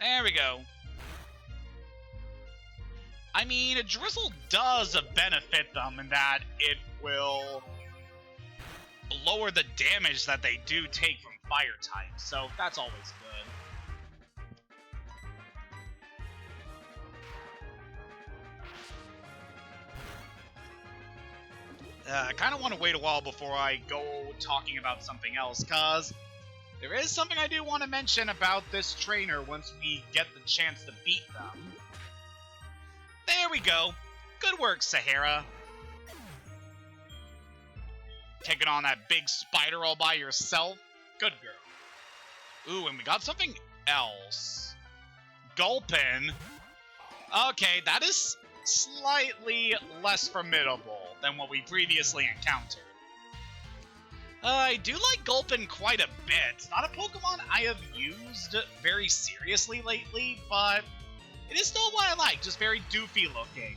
There we go. I mean, a Drizzle does benefit them in that it will lower the damage that they do take from fire types, so that's always good. I kind of want to wait a while before I go talking about something else, because there is something I do want to mention about this trainer once we get the chance to beat them. There we go. Good work, Sahara. Taking on that big spider all by yourself. Good girl. Ooh, and we got something else. Gulpin. Okay, that is slightly less formidable than what we previously encountered. I do like Gulpin quite a bit. It's not a Pokemon I have used very seriously lately, but it is still one I like, just very doofy looking.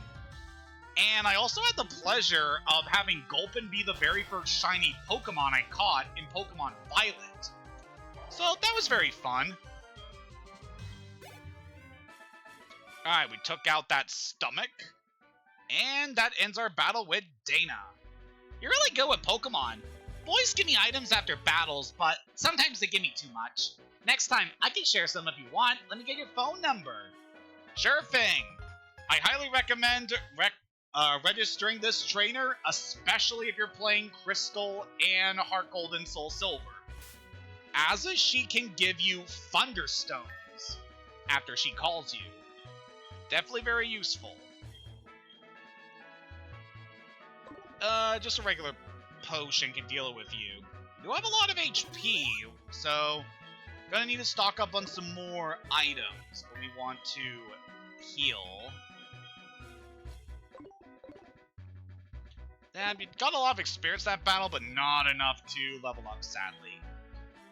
And I also had the pleasure of having Gulpin be the very first shiny Pokemon I caught in Pokemon Violet. So that was very fun. Alright, we took out that stomach. And that ends our battle with Dana. You're really good with Pokemon. Boys give me items after battles, but sometimes they give me too much. Next time, I can share some if you want. Let me get your phone number. Sure thing. I highly recommend registering this trainer, especially if you're playing Crystal and Heart Gold and Soul Silver, as she can give you Thunderstones after she calls you. Definitely very useful. Just a regular potion can deal with you. You have a lot of HP, so gonna need to stock up on some more items, but we want to heal. And we got a lot of experience in that battle, but not enough to level up, sadly.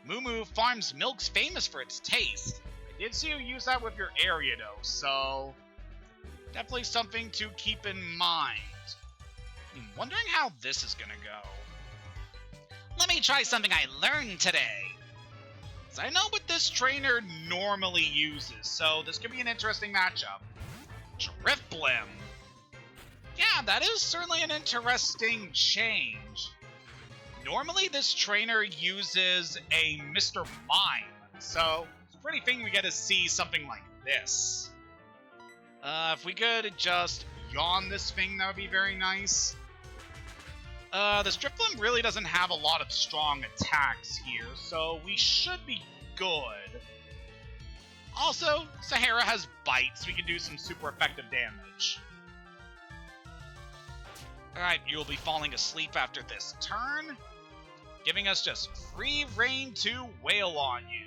Moo Farms milk's famous for its taste. I did see you use that with your Ariados, so definitely something to keep in mind. I'm wondering how this is gonna go. Let me try something I learned today. So I know what this trainer normally uses, so this could be an interesting matchup. Drifblim. Yeah, that is certainly an interesting change. Normally this trainer uses a Mr. Mime, so it's a pretty thing we get to see something like this. If we could just yawn this thing, that would be very nice. This Drifblim really doesn't have a lot of strong attacks here, so we should be good. Also, Sahara has bites, so we can do some super effective damage. Alright, you'll be falling asleep after this turn, giving us just free reign to wail on you.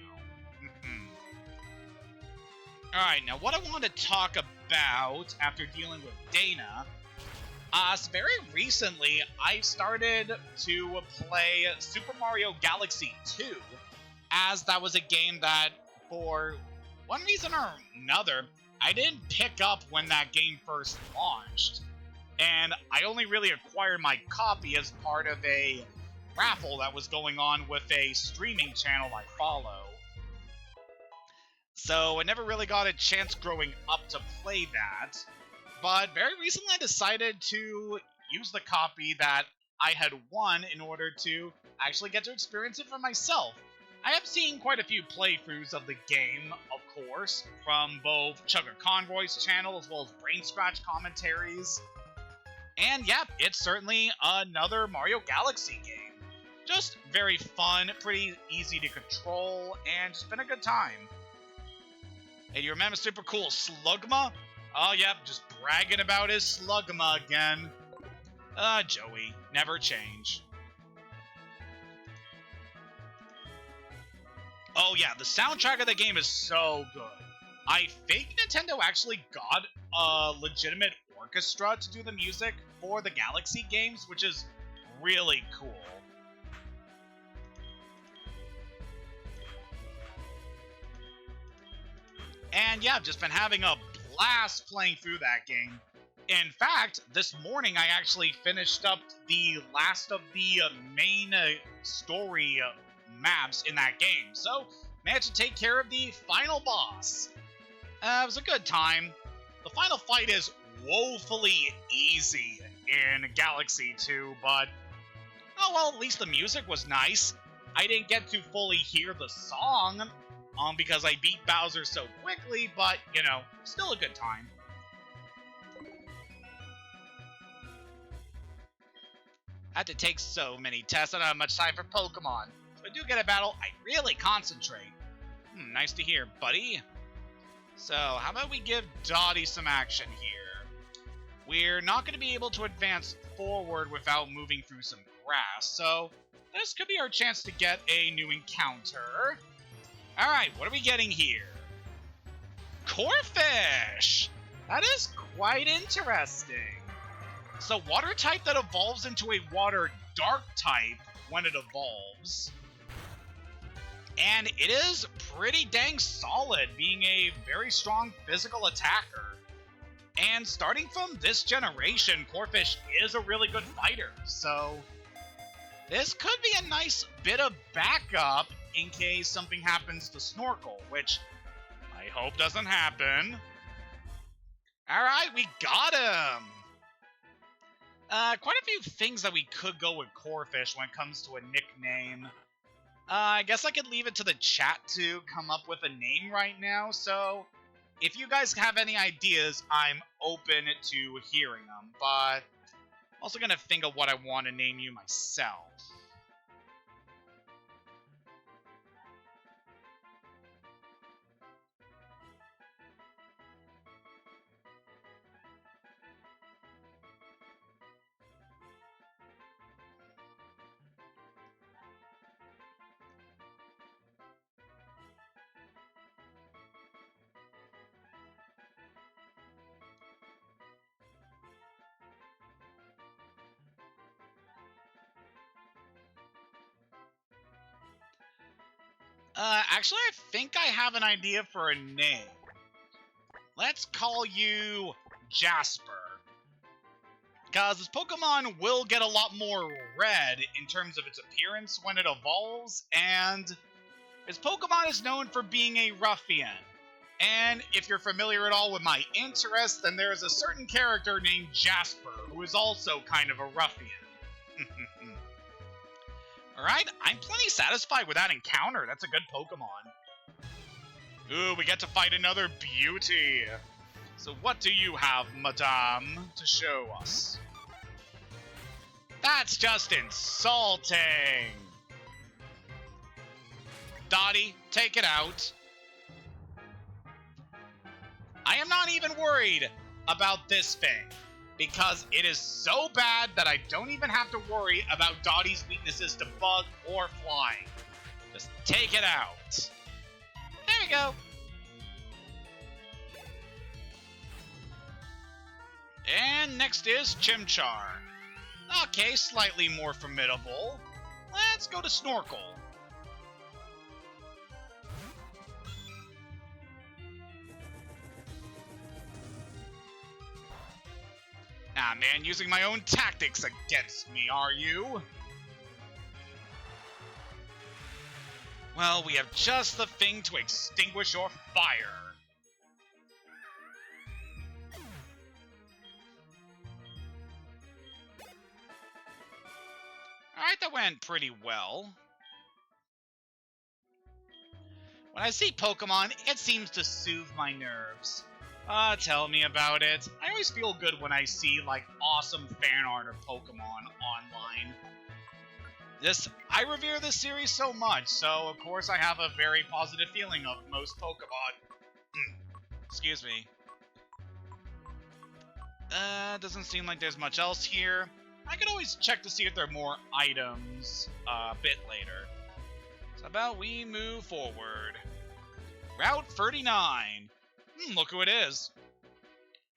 Alright, now what I want to talk about after dealing with Dana. So very recently, I started to play Super Mario Galaxy 2, as that was a game that, for one reason or another, I didn't pick up when that game first launched. And I only really acquired my copy as part of a raffle that was going on with a streaming channel I follow. So I never really got a chance growing up to play that. But very recently I decided to use the copy that I had won in order to actually get to experience it for myself. I have seen quite a few playthroughs of the game, of course, from both Chugger Conroy's channel as well as Brain Scratch commentaries. And yeah, it's certainly another Mario Galaxy game. Just very fun, pretty easy to control, and just been a good time. Hey, you remember super cool Slugma? Oh, yep, just bragging about his Slugma again. Joey, never change. Oh yeah, the soundtrack of the game is so good. I think Nintendo actually got a legitimate orchestra to do the music for the Galaxy games, which is really cool. And yeah, I've just been having a blast playing through that game. In fact, this morning I actually finished up the last of the main story maps in that game, so managed to take care of the final boss. It was a good time. The final fight is woefully easy in Galaxy 2, but oh well, at least the music was nice. I didn't get to fully hear the song because I beat Bowser so quickly, but, you know, still a good time. I had to take so many tests, I don't have much time for Pokemon. If I do get a battle, I really concentrate. Nice to hear, buddy. So, how about we give Dottie some action here? We're not going to be able to advance forward without moving through some grass, so this could be our chance to get a new encounter. Alright, what are we getting here? Corphish! That is quite interesting. So water type that evolves into a water dark type when it evolves. And it is pretty dang solid, being a very strong physical attacker. And starting from this generation, Corphish is a really good fighter, so this could be a nice bit of backup in case something happens to Snorkel, which I hope doesn't happen. Alright, we got him! Quite a few things that we could go with Corphish when it comes to a nickname. I guess I could leave it to the chat to come up with a name right now, so if you guys have any ideas, I'm open to hearing them, but I'm also gonna think of what I want to name you myself. Actually, I think I have an idea for a name. Let's call you Jasper. Because this Pokemon will get a lot more red in terms of its appearance when it evolves, and this Pokemon is known for being a ruffian. And if you're familiar at all with my interest, then there is a certain character named Jasper who is also kind of a ruffian. Alright, I'm plenty satisfied with that encounter. That's a good Pokemon. Ooh, we get to fight another beauty. So what do you have, madame, to show us? That's just insulting. Dottie, take it out. I am not even worried about this thing, because it is so bad that I don't even have to worry about Dottie's weaknesses to bug or flying. Just take it out. There we go. And next is Chimchar. Okay, slightly more formidable. Let's go to Snorkel. Ah, man, using my own tactics against me, are you? Well, we have just the thing to extinguish your fire. Alright, that went pretty well. When I see Pokemon, it seems to soothe my nerves. Tell me about it. I always feel good when I see, like, awesome fan art of Pokemon online. I revere this series so much, so of course I have a very positive feeling of most Pokemon. Excuse me. Doesn't seem like there's much else here. I could always check to see if there are more items a bit later. So how about we move forward? Route 39. Look who it is.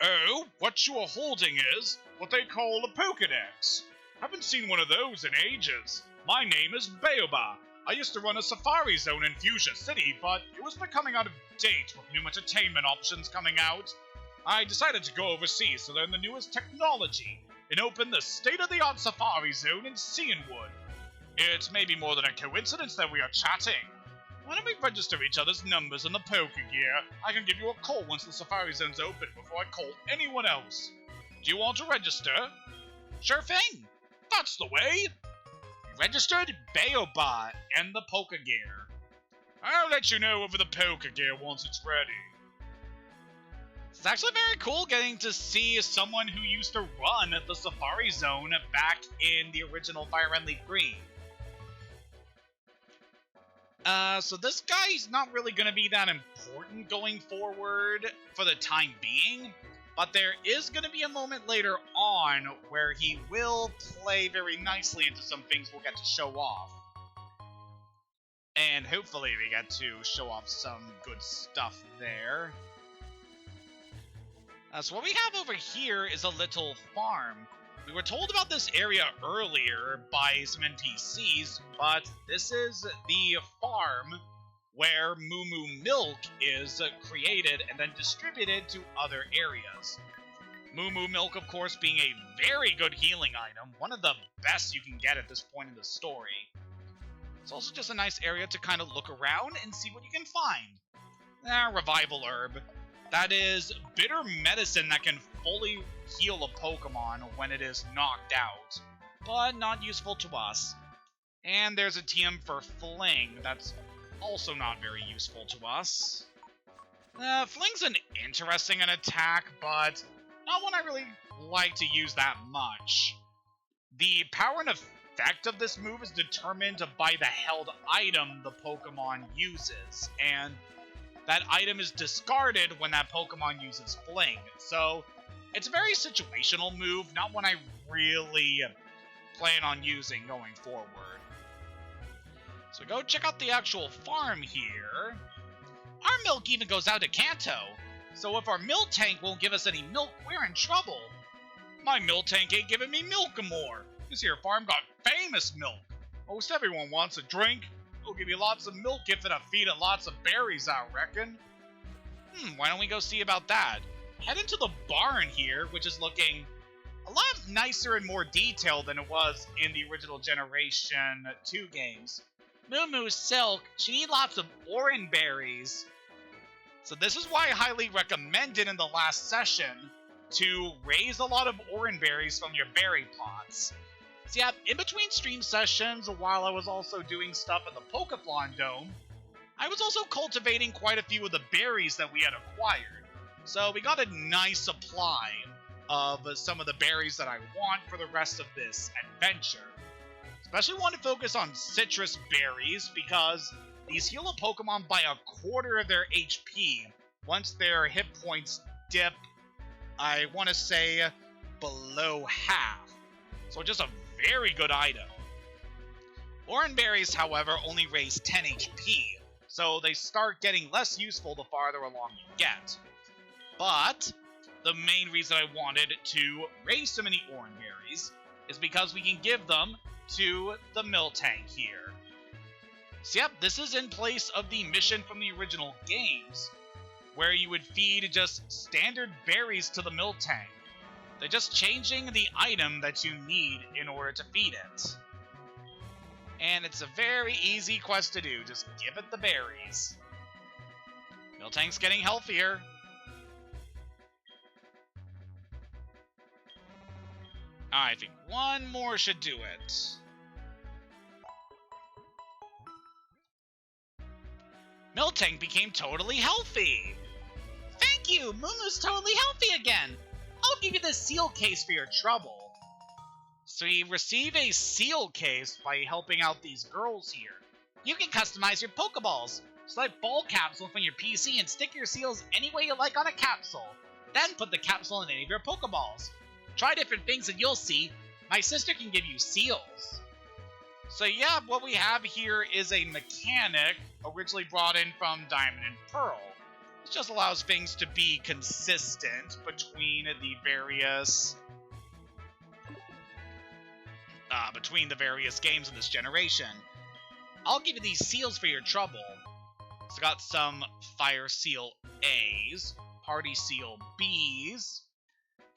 Oh, what you are holding is what they call a Pokédex. Haven't seen one of those in ages. My name is Baoba. I used to run a safari zone in Fuchsia City, but it was becoming out of date with new entertainment options coming out. I decided to go overseas to learn the newest technology and open the state-of-the-art safari zone in Cianwood. It may be more than a coincidence that we are chatting. Why don't we register each other's numbers in the Pokegear? I can give you a call once the Safari Zone's open before I call anyone else. Do you want to register? Sure thing. That's the way. Registered Baobot and the Pokegear. I'll let you know over the Pokegear once it's ready. It's actually very cool getting to see someone who used to run the Safari Zone back in the original Fire Red Leaf Green. So this guy's not really going to be that important going forward for the time being, but there is going to be a moment later on where he will play very nicely into some things we'll get to show off. And hopefully we get to show off some good stuff there. So what we have over here is a little farm. We were told about this area earlier by some NPCs, but this is the farm where Moo Moo Milk is created and then distributed to other areas. Moo Moo Milk, of course, being a very good healing item, one of the best you can get at this point in the story. It's also just a nice area to kind of look around and see what you can find. Revival Herb. That is bitter medicine that can fully heal a Pokemon when it is knocked out, but not useful to us. And there's a TM for Fling that's also not very useful to us. Fling's an interesting attack, but not one I really like to use that much. The power and effect of this move is determined by the held item the Pokemon uses, and that item is discarded when that Pokemon uses Fling. So it's a very situational move, not one I really plan on using going forward. So go check out the actual farm here. Our milk even goes out to Kanto. So if our milk tank won't give us any milk, we're in trouble. My milk tank ain't giving me milk more. This here farm got famous milk. Most everyone wants a drink. We'll give you lots of milk if it'll feed it lots of berries, I reckon. Why don't we go see about that? Head into the barn here, which is looking a lot nicer and more detailed than it was in the original Generation 2 games. Moo Moo's Silk, she needs lots of orange berries. So this is why I highly recommended in the last session to raise a lot of orange berries from your berry pots. So yeah, in between stream sessions, while I was also doing stuff at the Pokeflon Dome, I was also cultivating quite a few of the berries that we had acquired. So we got a nice supply of some of the berries that I want for the rest of this adventure. Especially want to focus on citrus berries because these heal a Pokemon by a quarter of their HP once their hit points dip, I want to say, below half. So just a very good item. Orange berries, however, only raise 10 HP, so they start getting less useful the farther along you get. But the main reason I wanted to raise so many orange berries is because we can give them to the Miltank here. So yep, this is in place of the mission from the original games, where you would feed just standard berries to the Miltank. They're just changing the item that you need in order to feed it. And it's a very easy quest to do, just give it the berries. Miltank's getting healthier. I think one more should do it. Miltank became totally healthy! Thank you! Moomoo's totally healthy again! I'll give you this seal case for your trouble. So you receive a seal case by helping out these girls here. You can customize your Pokeballs. Select ball capsule from your PC and stick your seals any way you like on a capsule. Then put the capsule in any of your Pokeballs. Try different things and you'll see. My sister can give you seals. So yeah, what we have here is a mechanic originally brought in from Diamond and Pearl. This just allows things to be consistent between the various games of this generation. I'll give you these seals for your trouble. So got some Fire Seal A's, Party Seal B's.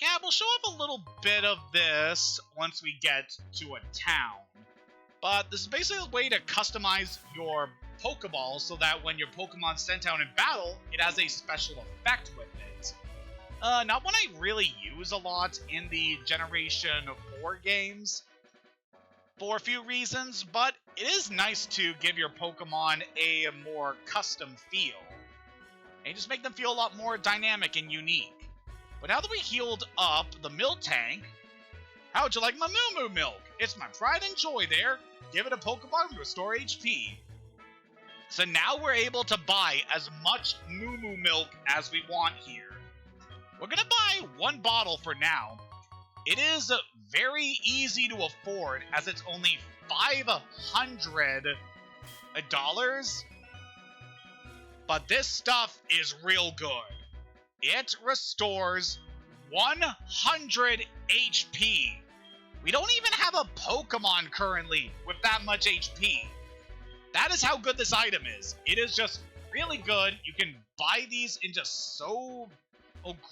Yeah, we'll show off a little bit of this once we get to a town. But this is basically a way to customize your Pokeball so that when your Pokemon's sent out in battle, it has a special effect with it. Not one I really use a lot in the Generation 4 games, for a few reasons, but it is nice to give your Pokemon a more custom feel, and just make them feel a lot more dynamic and unique. But now that we healed up the Miltank, how would you like my Moo Moo Milk? It's my pride and joy there. Give it a Pokemon to restore HP. So now we're able to buy as much Moo Moo Milk as we want here. We're gonna buy one bottle for now. It is very easy to afford as it's only $500. But this stuff is real good. it restores 100 HP. We don't even have a Pokemon currently with that much HP. That is how good this item is. It is just really good. You can buy these in just so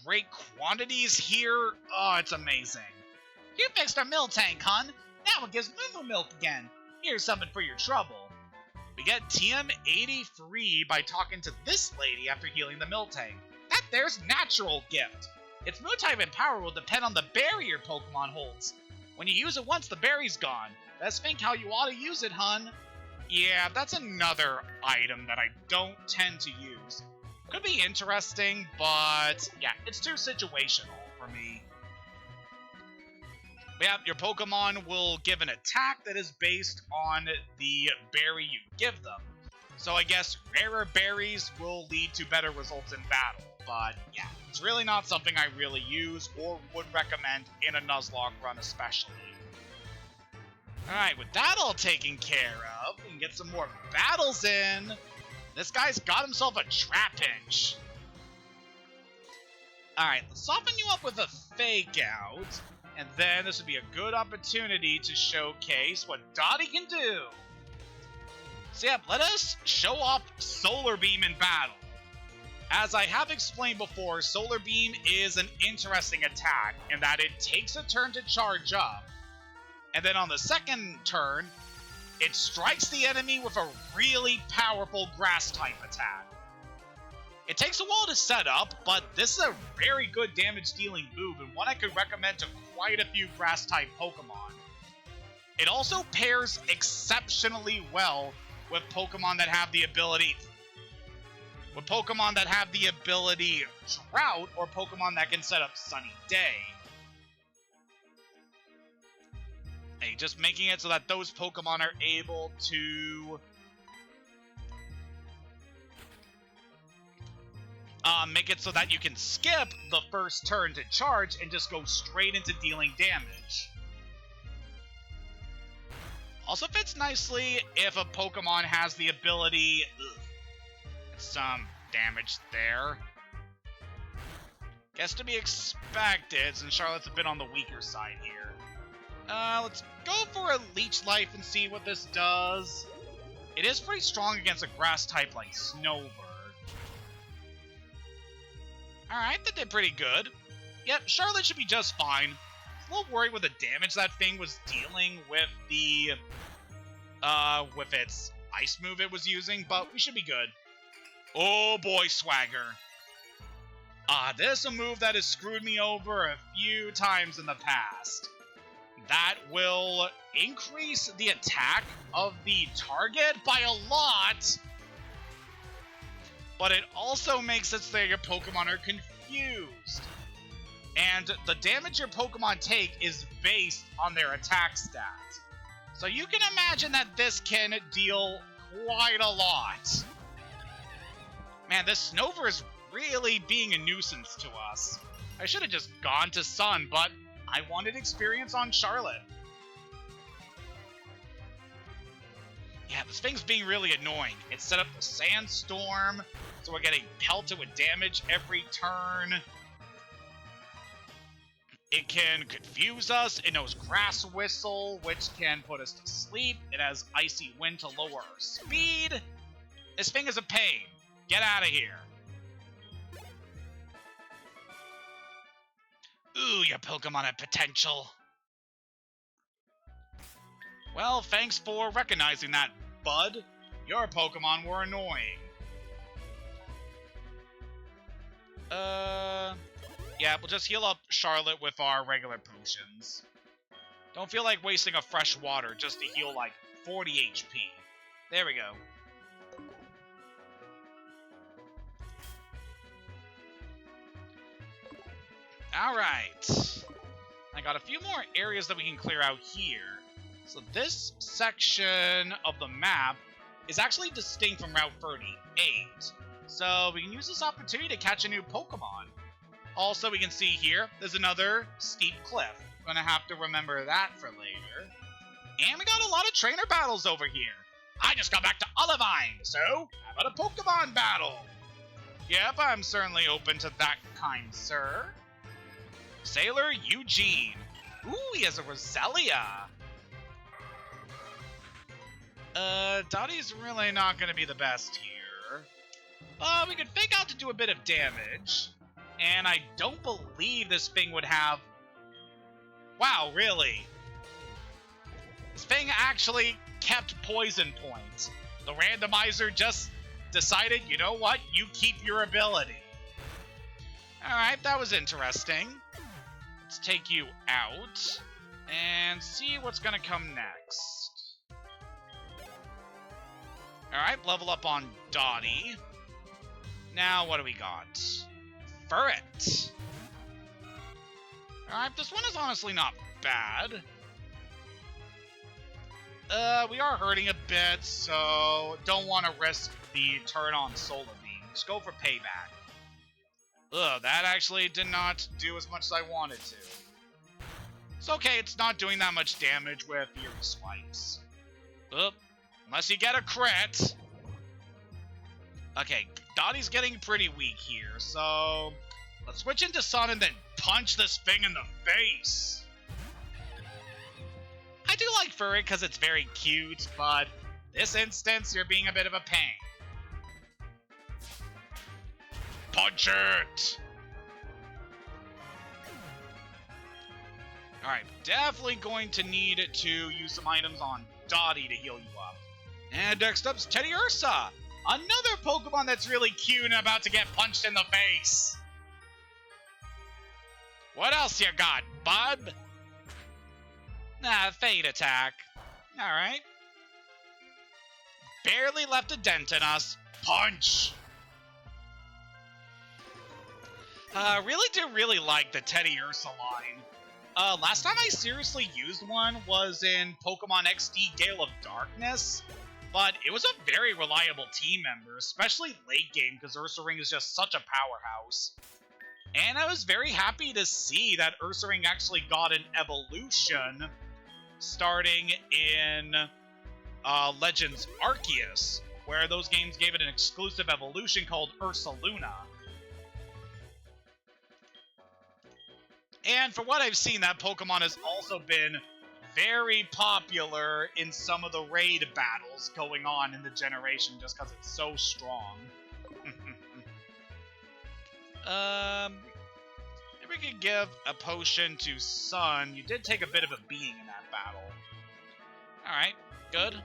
great quantities here. Oh, it's amazing. You fixed our milk tank, hun. Now it gives Moo milk again. Here's something for your trouble. We get TM83 by talking to this lady after healing the milk tank. That there's natural gift. Its moon type and power will depend on the berry your Pokemon holds. When you use it once, the berry's gone. Best think how you ought to use it, hun. Yeah, that's another item that I don't tend to use. Could be interesting, but yeah, it's too situational for me. Yeah, your Pokemon will give an attack that is based on the berry you give them. So I guess rarer berries will lead to better results in battle. But yeah, it's really not something I really use or would recommend in a Nuzlocke run especially. Alright, with that all taken care of, we can get some more battles in. This guy's got himself a Trapinch. Alright, let's soften you up with a Fake Out. And then this would be a good opportunity to showcase what Dottie can do. So yeah, let us show off Solar Beam in battle. As I have explained before, Solar Beam is an interesting attack in that it takes a turn to charge up. And then on the second turn, it strikes the enemy with a really powerful Grass-type attack. It takes a while to set up, but this is a very good damage-dealing move and one I could recommend to quite a few Grass-type Pokemon. It also pairs exceptionally well with Pokemon that have the ability Drought or Pokemon that can set up Sunny Day. And just making it so that those Pokemon are able to make it so that you can skip the first turn to charge and just go straight into dealing damage. Also fits nicely if a Pokemon has the ability... Some damage there. Guess to be expected, since Charlotte's a bit on the weaker side here. Let's go for a Leech Life and see what this does. It is pretty strong against a grass type like Snowbird. Alright, that did pretty good. Yep, Charlotte should be just fine. I was a little worried with the damage that thing was dealing with the with its ice move it was using, but we should be good. Oh boy, Swagger. This is a move that has screwed me over a few times in the past. That will increase the attack of the target by a lot, but it also makes it so your Pokemon are confused. And the damage your Pokemon take is based on their attack stat. So you can imagine that this can deal quite a lot. Man, this Snover is really being a nuisance to us. I should have just gone to Sun, but I wanted experience on Charlotte. Yeah, this thing's being really annoying. It set up the Sandstorm, so we're getting pelted with damage every turn. It can confuse us. It knows Grass Whistle, which can put us to sleep. It has Icy Wind to lower our speed. This thing is a pain. Get out of here. Ooh, your Pokemon have potential. Well, thanks for recognizing that, bud. Your Pokemon were annoying. Yeah, we'll just heal up Charlotte with our regular potions. Don't feel like wasting a fresh water just to heal like 40 HP. There we go. Alright. I got a few more areas that we can clear out here. So this section of the map is actually distinct from Route 38. So we can use this opportunity to catch a new Pokemon. Also, we can see here, there's another steep cliff. Gonna have to remember that for later. And we got a lot of trainer battles over here. I just got back to Olivine, so how about a Pokemon battle? Yep, I'm certainly open to that, kind sir. Sailor Eugene. Ooh, he has a Roselia. Dottie's really not going to be the best here. We could fake out to do a bit of damage. And I don't believe this thing would have... Wow, really? This thing actually kept poison points. The randomizer just decided, you know what, you keep your ability. Alright, that was interesting. Let's take you out and see what's gonna come next. Alright, level up on Dottie. Now, what do we got? Furret. Alright, this one is honestly not bad. We are hurting a bit, so don't want to risk the turn on Solar Beam. Just go for payback. Ugh, that actually did not do as much as I wanted to. It's okay, it's not doing that much damage with Fury Swipes. Ugh, unless you get a crit. Okay, Dottie's getting pretty weak here, so let's switch into Sun and then punch this thing in the face. I do like Furret because it's very cute, but this instance, you're being a bit of a pain. Punch it! Alright, definitely going to need to use some items on Dottie to heal you up. And next up's Teddy Ursa! Another Pokemon that's really cute and about to get punched in the face. What else you got, bud? Nah, Fade Attack. Alright. Barely left a dent in us. Punch! Really like the Teddy Ursa line. Last time I seriously used one was in Pokemon XD Gale of Darkness, but it was a very reliable team member, especially late game, because Ursaring is just such a powerhouse. And I was very happy to see that Ursaring actually got an evolution starting in Legends Arceus, where those games gave it an exclusive evolution called Ursaluna. And for what I've seen, that Pokemon has also been very popular in some of the raid battles going on in the generation just because it's so strong. If we could give a potion to Sun, you did take a bit of a beating in that battle. Alright, good.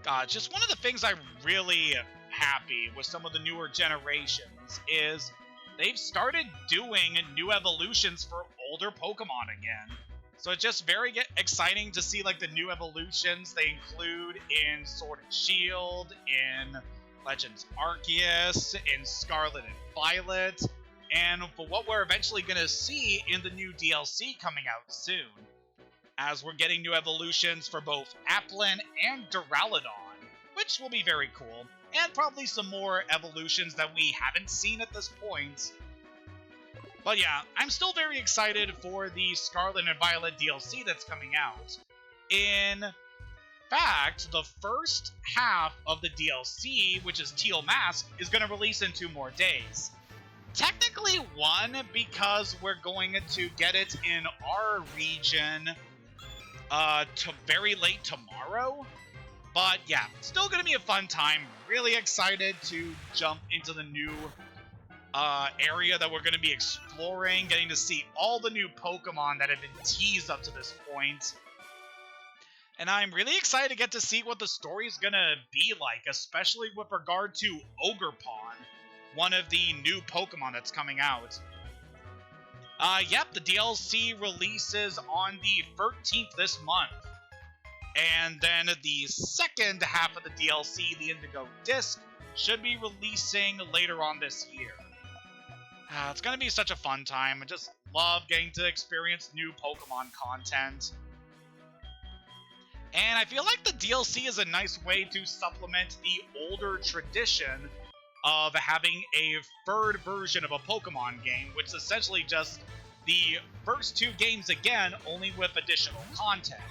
God, just one of the things I'm really happy with some of the newer generations is they've started doing new evolutions for older Pokemon again. So it's just very exciting to see like the new evolutions they include in Sword and Shield, in Legends Arceus, in Scarlet and Violet, and for what we're eventually going to see in the new DLC coming out soon, as we're getting new evolutions for both Applin and Duraludon, which will be very cool, and probably some more evolutions that we haven't seen at this point. But yeah, I'm still very excited for the Scarlet and Violet DLC that's coming out. In fact, the first half of the DLC, which is Teal Mask, is going to release in 2 more days. Technically 1, because we're going to get it in our region very late tomorrow. But yeah, still going to be a fun time. Really excited to jump into the new area that we're going to be exploring, getting to see all the new Pokemon that have been teased up to this point. And I'm really excited to get to see what the story's going to be like, especially with regard to Ogerpon, one of the new Pokemon that's coming out. Yep, the DLC releases on the 13th this month. And then the second half of the DLC, the Indigo Disc, should be releasing later on this year. It's going to be such a fun time. I just love getting to experience new Pokemon content. And I feel like the DLC is a nice way to supplement the older tradition of having a third version of a Pokemon game, which is essentially just the first 2 games again, only with additional content.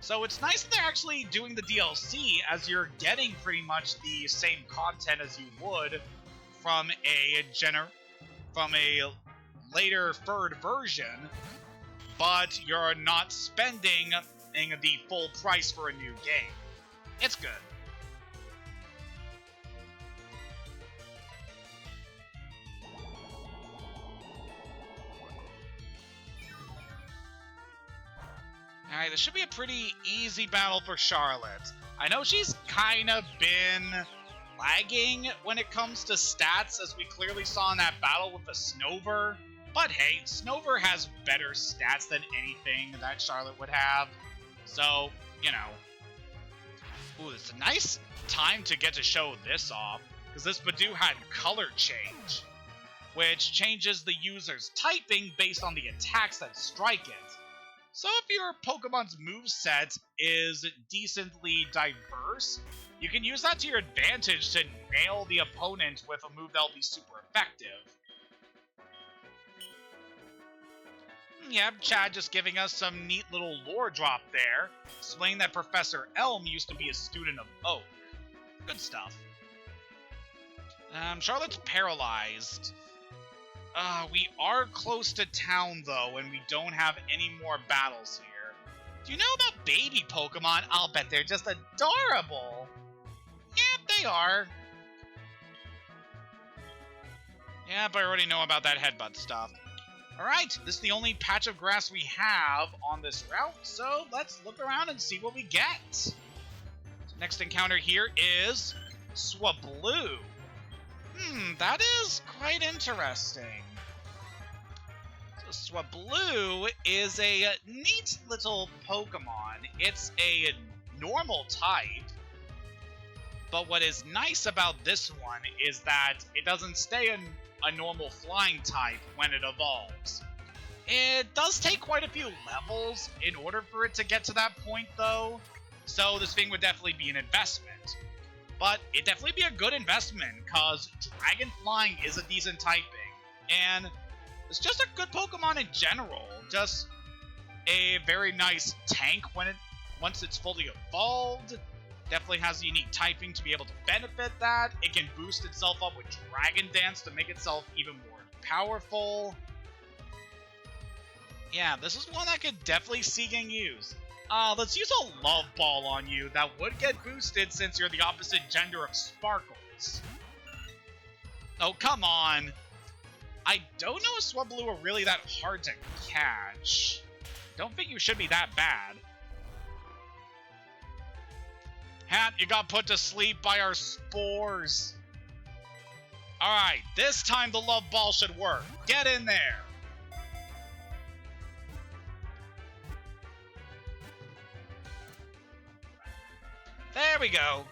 So it's nice that they're actually doing the DLC, as you're getting pretty much the same content as you would from a later third version, but you're not spending the full price for a new game. It's good. Alright, this should be a pretty easy battle for Charlotte. I know she's kind of been lagging when it comes to stats, as we clearly saw in that battle with the Snover. But hey, Snover has better stats than anything that Charlotte would have. So, you know. Ooh, it's a nice time to get to show this off, because this Badoo had color change, which changes the user's typing based on the attacks that strike it. So if your Pokemon's moveset is decently diverse, you can use that to your advantage to nail the opponent with a move that'll be super effective. Yep, Chad just giving us some neat little lore drop there, explaining that Professor Elm used to be a student of Oak. Good stuff. Charlotte's paralyzed. We are close to town, though, and we don't have any more battles here. Do you know about baby Pokemon? I'll bet they're just adorable. Yep, they are. Yep, I already know about that headbutt stuff. Alright, this is the only patch of grass we have on this route, so let's look around and see what we get. Next encounter here is Swablu. That is quite interesting. So Swablu is a neat little Pokemon. It's a normal type, but what is nice about this one is that it doesn't stay a normal flying type when it evolves. It does take quite a few levels in order for it to get to that point, though, so this thing would definitely be an investment. But it'd definitely be a good investment, because Dragon Flying is a decent typing, and it's just a good Pokemon in general. Just a very nice tank once it's fully evolved. Definitely has a unique typing to be able to benefit that. It can boost itself up with Dragon Dance to make itself even more powerful. Yeah, this is one I could definitely see getting used. Let's use a Love Ball on you. That would get boosted since you're the opposite gender of Sparkles. Oh, come on. I don't know if Swablu are really that hard to catch. Don't think you should be that bad. Hat, you got put to sleep by our spores. Alright, this time the Love Ball should work. Get in there. There we go.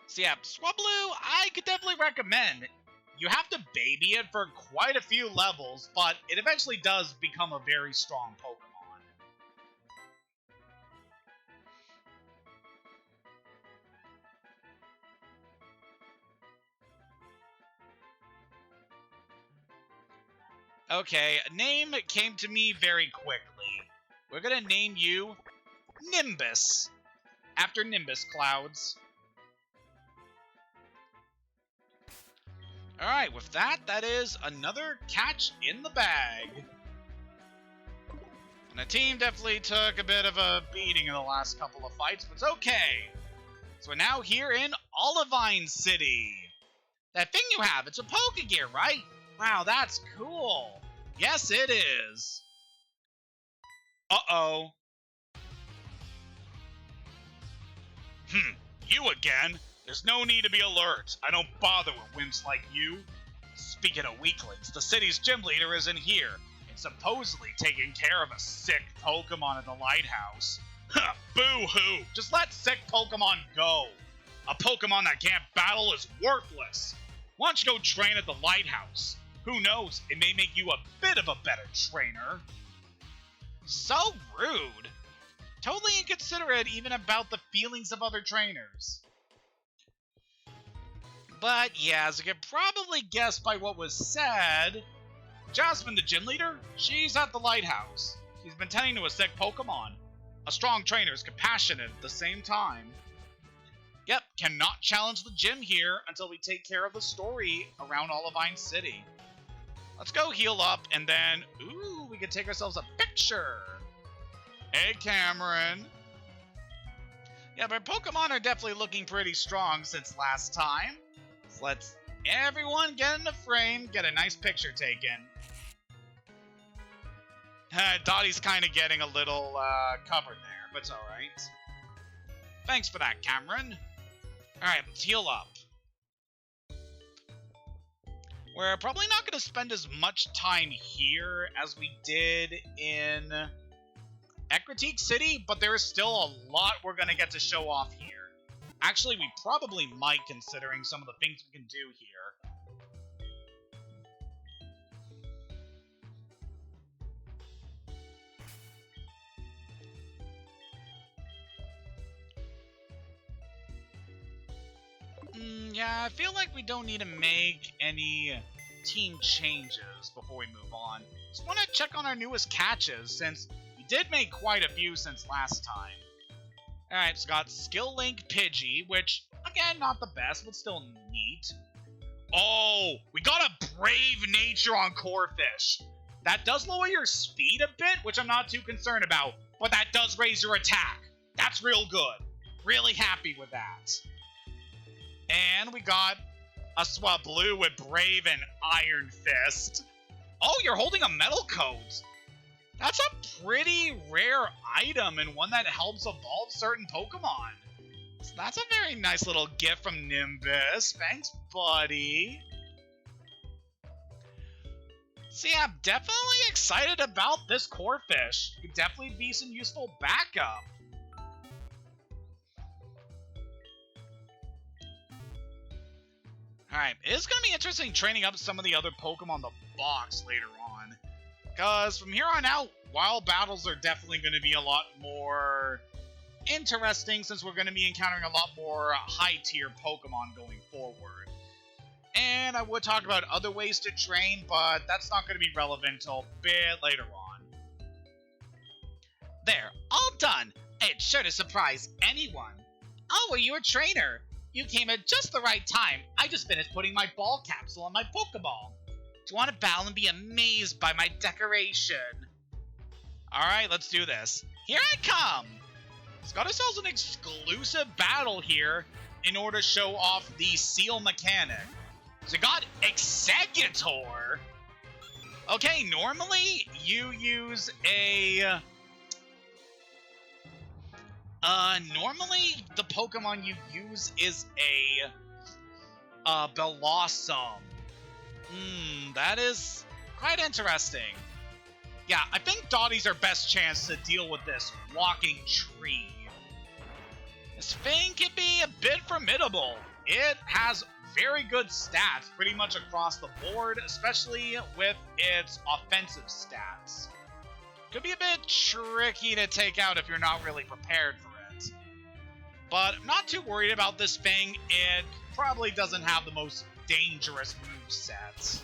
So yeah, Swablu, I could definitely recommend. You have to baby it for quite a few levels, but it eventually does become a very strong Pokemon. Okay, a name came to me very quickly. We're gonna name you Nimbus, after Nimbus Clouds. Alright, with that, that is another catch in the bag. And the team definitely took a bit of a beating in the last couple of fights, but it's okay. So we're now here in Olivine City. That thing you have, it's a Pokegear, right? Wow, that's cool. Yes, it is. Uh-oh. You again? There's no need to be alert. I don't bother with wimps like you. Speaking of weaklings, the city's gym leader isn't here. It's supposedly taking care of a sick Pokemon at the lighthouse. Boo-hoo! Just let sick Pokemon go. A Pokemon that can't battle is worthless. Why don't you go train at the lighthouse? Who knows, it may make you a bit of a better trainer. So rude. Totally inconsiderate even about the feelings of other trainers. But yeah, as you can probably guess by what was said, Jasmine, the gym leader, she's at the lighthouse. She's been tending to a sick Pokemon. A strong trainer is compassionate at the same time. Yep, cannot challenge the gym here until we take care of the story around Olivine City. Let's go heal up, and then, ooh, we can take ourselves a picture. Hey, Cameron. Yeah, but Pokemon are definitely looking pretty strong since last time. So let's everyone get in the frame, get a nice picture taken. Dottie's kind of getting a little covered there, but it's alright. Thanks for that, Cameron. Alright, let's heal up. We're probably not going to spend as much time here as we did in Ecruteak City, but there is still a lot we're going to get to show off here. Actually, we probably might, considering some of the things we can do here. Yeah, I feel like we don't need to make any team changes before we move on. Just want to check on our newest catches, since we did make quite a few since last time. Alright, so got Skill Link Pidgey, which, again, not the best, but still neat. Oh, we got a Brave Nature on Corphish. That does lower your speed a bit, which I'm not too concerned about, but that does raise your attack. That's real good. Really happy with that. And we got a Swablu with Brave and Iron Fist. Oh, you're holding a Metal Coat. That's a pretty rare item and one that helps evolve certain Pokemon. So that's a very nice little gift from Nimbus. Thanks, buddy. So yeah, I'm definitely excited about this Corphish. Could definitely be some useful backup. Alright, it's going to be interesting training up some of the other Pokemon in the box later on. Because from here on out, wild battles are definitely going to be a lot more interesting, since we're going to be encountering a lot more high-tier Pokemon going forward. And I would talk about other ways to train, but that's not going to be relevant until a bit later on. There, all done! It's sure to surprise anyone. Oh, are you a trainer? You came at just the right time. I just finished putting my ball capsule on my Pokeball. Do you want to battle and be amazed by my decoration? Alright, let's do this. Here I come! Let's got ourselves an exclusive battle here in order to show off the seal mechanic. So we got Exeggutor. Okay, normally you use a... normally the Pokemon you use is a Blossom. That is quite interesting. Yeah, I think Dottie's our best chance to deal with this walking tree. This thing can be a bit formidable. It has very good stats pretty much across the board, especially with its offensive stats. Could be a bit tricky to take out if you're not really prepared for it. But I'm not too worried about this thing. It probably doesn't have the most dangerous moveset.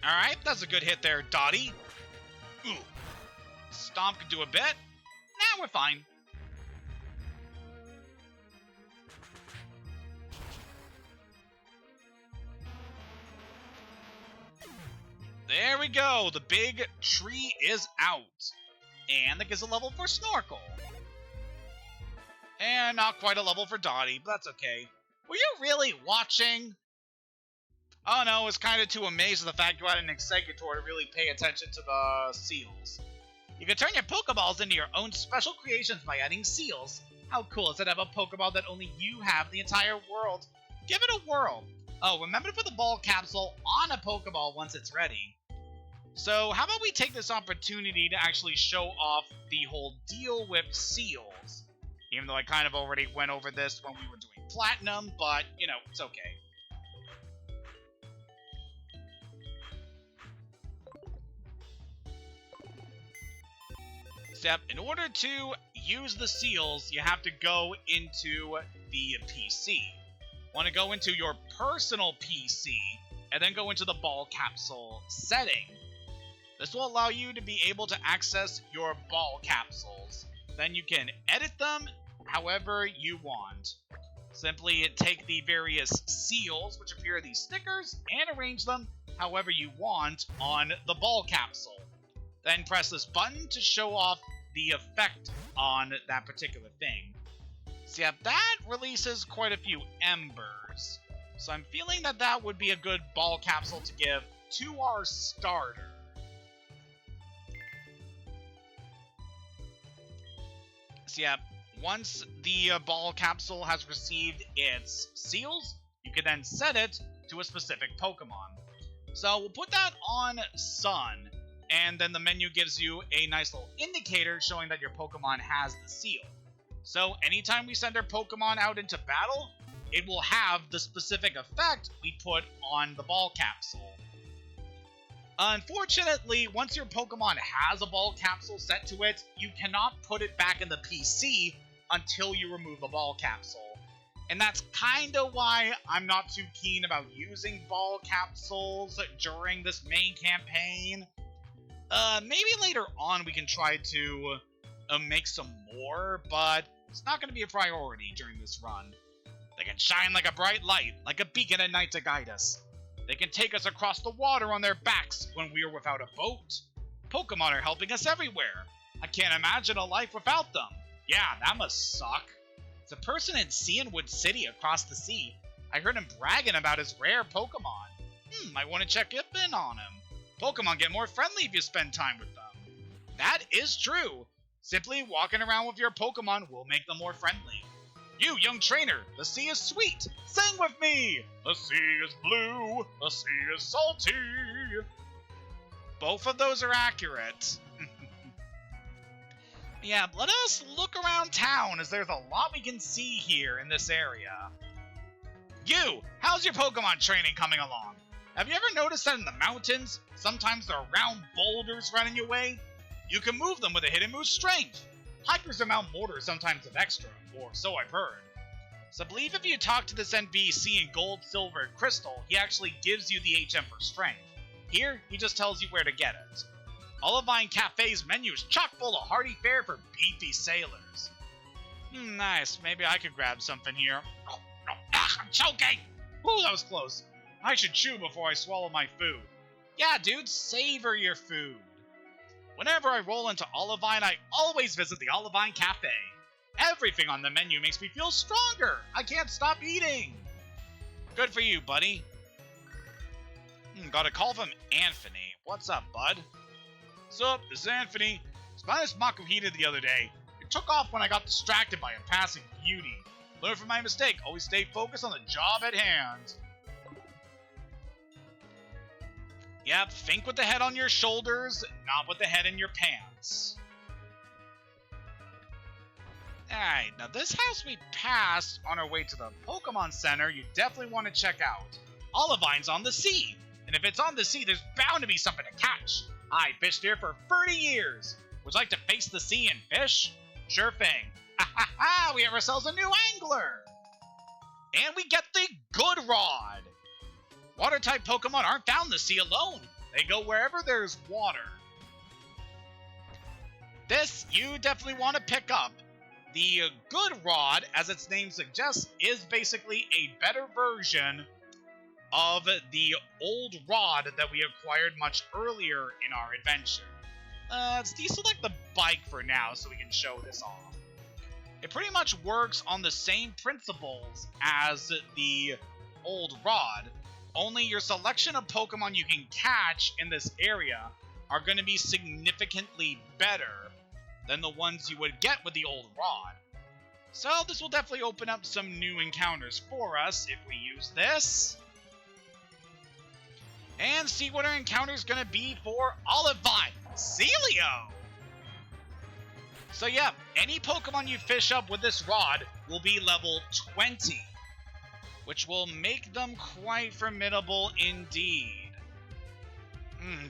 Alright, that's a good hit there, Dottie. Ooh. Stomp could do a bit. Nah, we're fine. There we go. The big tree is out. And that gives a level for Snorkel. And not quite a level for Dottie, but that's okay. Were you really watching? Oh no, I was kind of too amazed at the fact you had an Exeggutor to really pay attention to the seals. You can turn your Pokeballs into your own special creations by adding seals. How cool is it to have a Pokeball that only you have in the entire world? Give it a whirl. Oh, remember to put the ball capsule on a Pokeball once it's ready. So how about we take this opportunity to actually show off the whole deal with seals. Even though I kind of already went over this when we were doing Platinum, but, you know, it's okay. Step, in order to use the seals, you have to go into the PC. Want to go into your personal PC, and then go into the ball capsule setting. This will allow you to be able to access your ball capsules. Then you can edit them however you want. Simply take the various seals, which appear in these stickers, and arrange them however you want on the ball capsule. Then press this button to show off the effect on that particular thing. So yeah, that releases quite a few embers. So I'm feeling that that would be a good ball capsule to give to our starter. So yeah, once the ball capsule has received its seals, you can then set it to a specific Pokemon. So we'll put that on Sun, and then the menu gives you a nice little indicator showing that your Pokemon has the seal. So anytime we send our Pokemon out into battle, it will have the specific effect we put on the ball capsule. Unfortunately, once your Pokemon has a ball capsule set to it, you cannot put it back in the PC until you remove the ball capsule. And that's kinda why I'm not too keen about using ball capsules during this main campaign. Maybe later on we can try to make some more, but it's not going to be a priority during this run. They can shine like a bright light, like a beacon at night to guide us. They can take us across the water on their backs when we are without a boat. Pokemon are helping us everywhere. I can't imagine a life without them. Yeah, that must suck. It's a person in Cianwood City across the sea. I heard him bragging about his rare Pokemon. I want to check in on him. Pokemon get more friendly if you spend time with them. That is true. Simply walking around with your Pokemon will make them more friendly. You, young trainer, the sea is sweet. Sing with me. The sea is blue. The sea is salty. Both of those are accurate. Yeah, let us look around town, as there's a lot we can see here in this area. You, how's your Pokemon training coming along? Have you ever noticed that in the mountains, sometimes there are round boulders running your way? You can move them with a hidden move strength. Hikers are Mount Mortar sometimes have extra, or so I've heard. So I believe if you talk to this NPC in Gold, Silver, and Crystal, he actually gives you the HM for strength. Here, he just tells you where to get it. Olivine Cafe's menu is chock full of hearty fare for beefy sailors. Nice, maybe I could grab something here. I'm choking! Ooh, that was close. I should chew before I swallow my food. Yeah, dude, savor your food. Whenever I roll into Olivine, I always visit the Olivine Cafe. Everything on the menu makes me feel stronger. I can't stop eating. Good for you, buddy. Got a call from Anthony. What's up, bud? Sup, this is Anthony. Spanish Makuhita the other day. It took off when I got distracted by a passing beauty. Learn from my mistake. Always stay focused on the job at hand. Yep, think with the head on your shoulders, not with the head in your pants. Alright, now this house we passed on our way to the Pokemon Center, you definitely want to check out. Olivine's on the sea, and if it's on the sea, there's bound to be something to catch. I fished here for 30 years. Would you like to face the sea and fish? Sure thing. Ha ha ha, we have ourselves a new angler! And we get the Good Rod! Water-type Pokemon aren't found in the sea alone. They go wherever there's water. This, you definitely want to pick up. The Good Rod, as its name suggests, is basically a better version of the old rod that we acquired much earlier in our adventure. Let's deselect the bike for now so we can show this off. It pretty much works on the same principles as the old rod, only your selection of Pokemon you can catch in this area are going to be significantly better than the ones you would get with the old rod. So this will definitely open up some new encounters for us if we use this. And see what our encounter is going to be for Olivine. Celio! So yeah, any Pokemon you fish up with this rod will be level 20. Which will make them quite formidable indeed.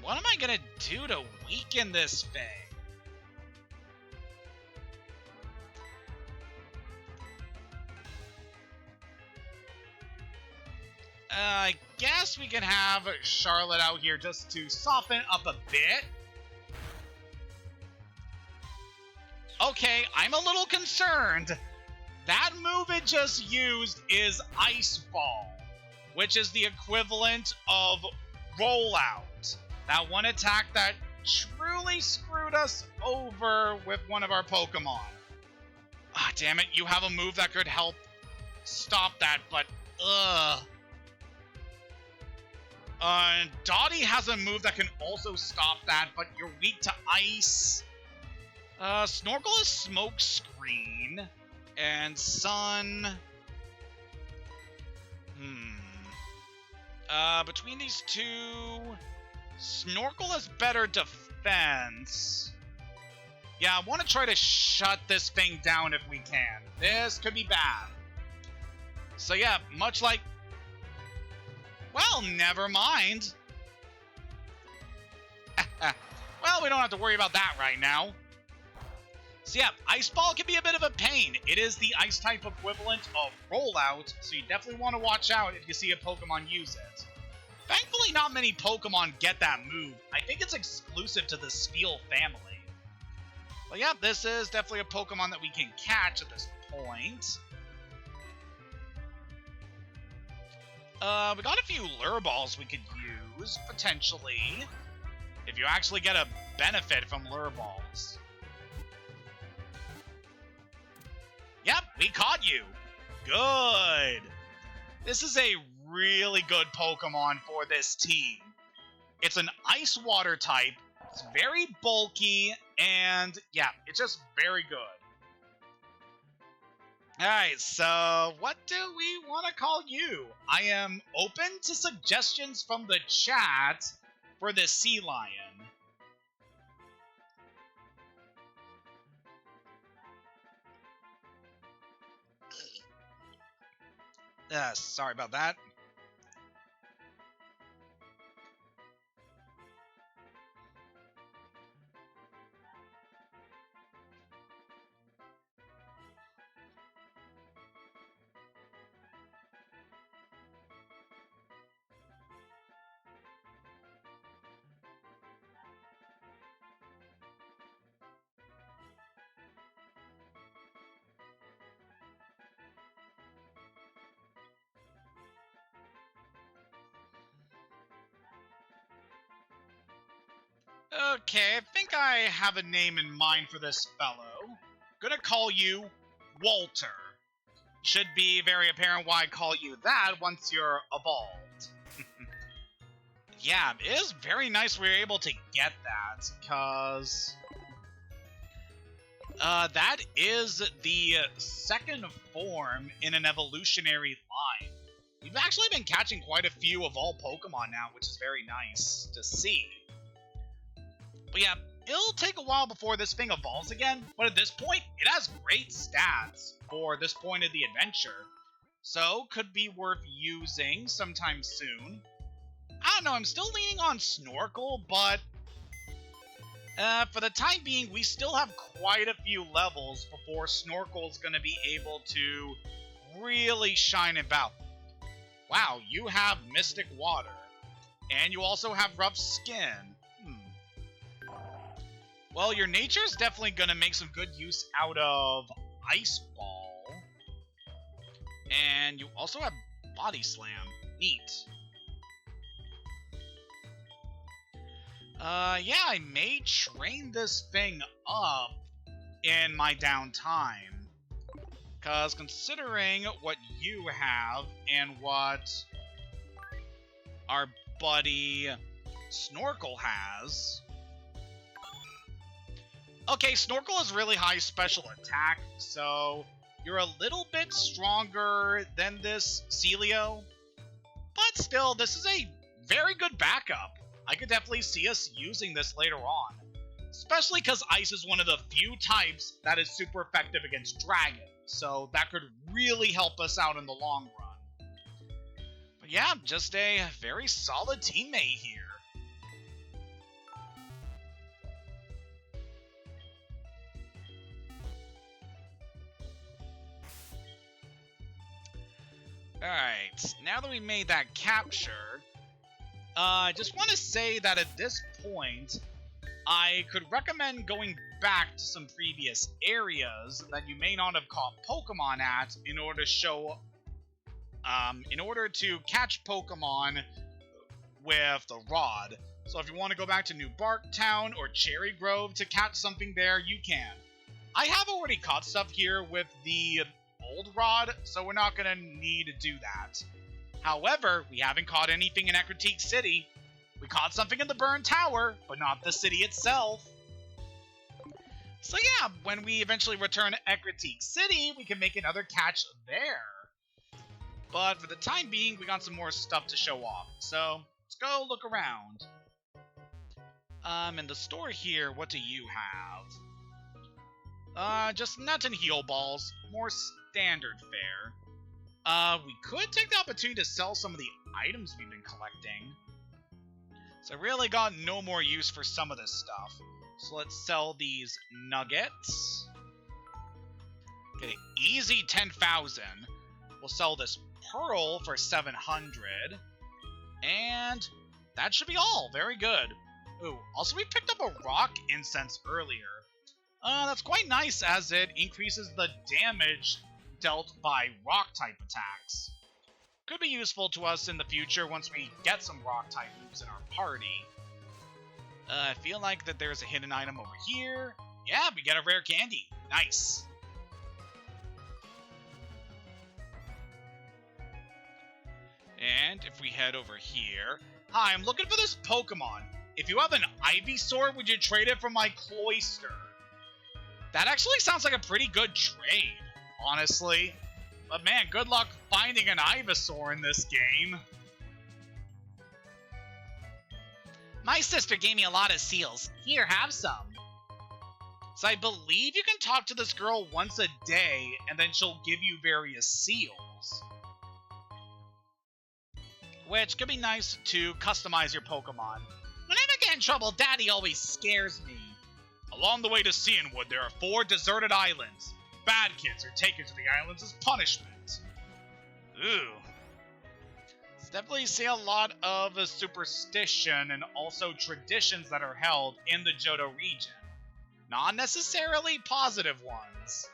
What am I gonna do to weaken this thing? I guess we can have Charlotte out here just to soften up a bit. Okay, I'm a little concerned. That move it just used is Ice Ball, which is the equivalent of Rollout. That one attack that truly screwed us over with one of our Pokemon. Ah, damn it, you have a move that could help stop that, but ugh. Dottie has a move that can also stop that, but you're weak to ice. Snorkel is Smoke Screen, and Sun. Between these two, Snorkel has better defense. Yeah, I want to try to shut this thing down if we can. This could be bad. So yeah, much like... Well, never mind. Well, we don't have to worry about that right now. So yeah, Ice Ball can be a bit of a pain. It is the Ice-type equivalent of Rollout, so you definitely want to watch out if you see a Pokemon use it. Thankfully, not many Pokemon get that move. I think it's exclusive to the Spheal family. But yeah, this is definitely a Pokemon that we can catch at this point. We got a few Lure Balls we could use, potentially. If you actually get a benefit from Lure Balls. Yep, we caught you. Good. This is a really good Pokemon for this team. It's an Ice Water type. It's very bulky, and yeah, it's just very good. Alright, so what do we want to call you? I am open to suggestions from the chat for the Sea Lion. Sorry about that. Okay, I think I have a name in mind for this fellow. Gonna call you Walter. Should be very apparent why I call you that once you're evolved. Yeah, it is very nice we were able to get that, because... that is the second form in an evolutionary line. We've actually been catching quite a few of all Pokemon now, which is very nice to see. But yeah, it'll take a while before this thing evolves again, but at this point, it has great stats for this point of the adventure. So, could be worth using sometime soon. I don't know, I'm still leaning on Snorkel, but... for the time being, we still have quite a few levels before Snorkel's gonna be able to really shine about. Wow, you have Mystic Water. And you also have Rough Skin. Well, your nature's definitely gonna make some good use out of Ice Ball. And you also have Body Slam. Neat. Yeah, I may train this thing up in my downtime. Because considering what you have and what our buddy Snorkel has... Okay, Snorkel has really high special attack, so you're a little bit stronger than this Celio. But still, this is a very good backup. I could definitely see us using this later on. Especially because Ice is one of the few types that is super effective against Dragon. So that could really help us out in the long run. But yeah, just a very solid teammate here. Alright, now that we made that capture, I just want to say that at this point, I could recommend going back to some previous areas that you may not have caught Pokemon at in order to catch Pokemon with the rod. So if you want to go back to New Bark Town or Cherry Grove to catch something there, you can. I have already caught stuff here with the old rod, so we're not going to need to do that. However, we haven't caught anything in Ecruteak City. We caught something in the Burn Tower, but not the city itself. So yeah, when we eventually return to Ecruteak City, we can make another catch there. But for the time being, we got some more stuff to show off. So let's go look around. In the store here, what do you have? Just nuts and heal balls. More standard fare. We could take the opportunity to sell some of the items we've been collecting. So I really got no more use for some of this stuff. So let's sell these nuggets. Okay, easy 10,000. We'll sell this pearl for 700. And that should be all. Very good. Ooh, also we picked up a rock incense earlier. That's quite nice as it increases the damage dealt by rock-type attacks. Could be useful to us in the future once we get some rock-type moves in our party. I feel like that there's a hidden item over here. Yeah, we get a rare candy. Nice. And if we head over here... Hi, I'm looking for this Pokemon. If you have an Ivysaur, would you trade it for my Cloyster? That actually sounds like a pretty good trade, honestly. But man, good luck finding an Ivysaur in this game. My sister gave me a lot of seals. Here, have some. So I believe you can talk to this girl once a day, and then she'll give you various seals. Which could be nice to customize your Pokemon. Whenever I get in trouble, Daddy always scares me. Along the way to Cianwood, there are 4 deserted islands. Bad kids are taken to the islands as punishment. Ooh. Let's definitely see a lot of superstition and also traditions that are held in the Johto region. Not necessarily positive ones.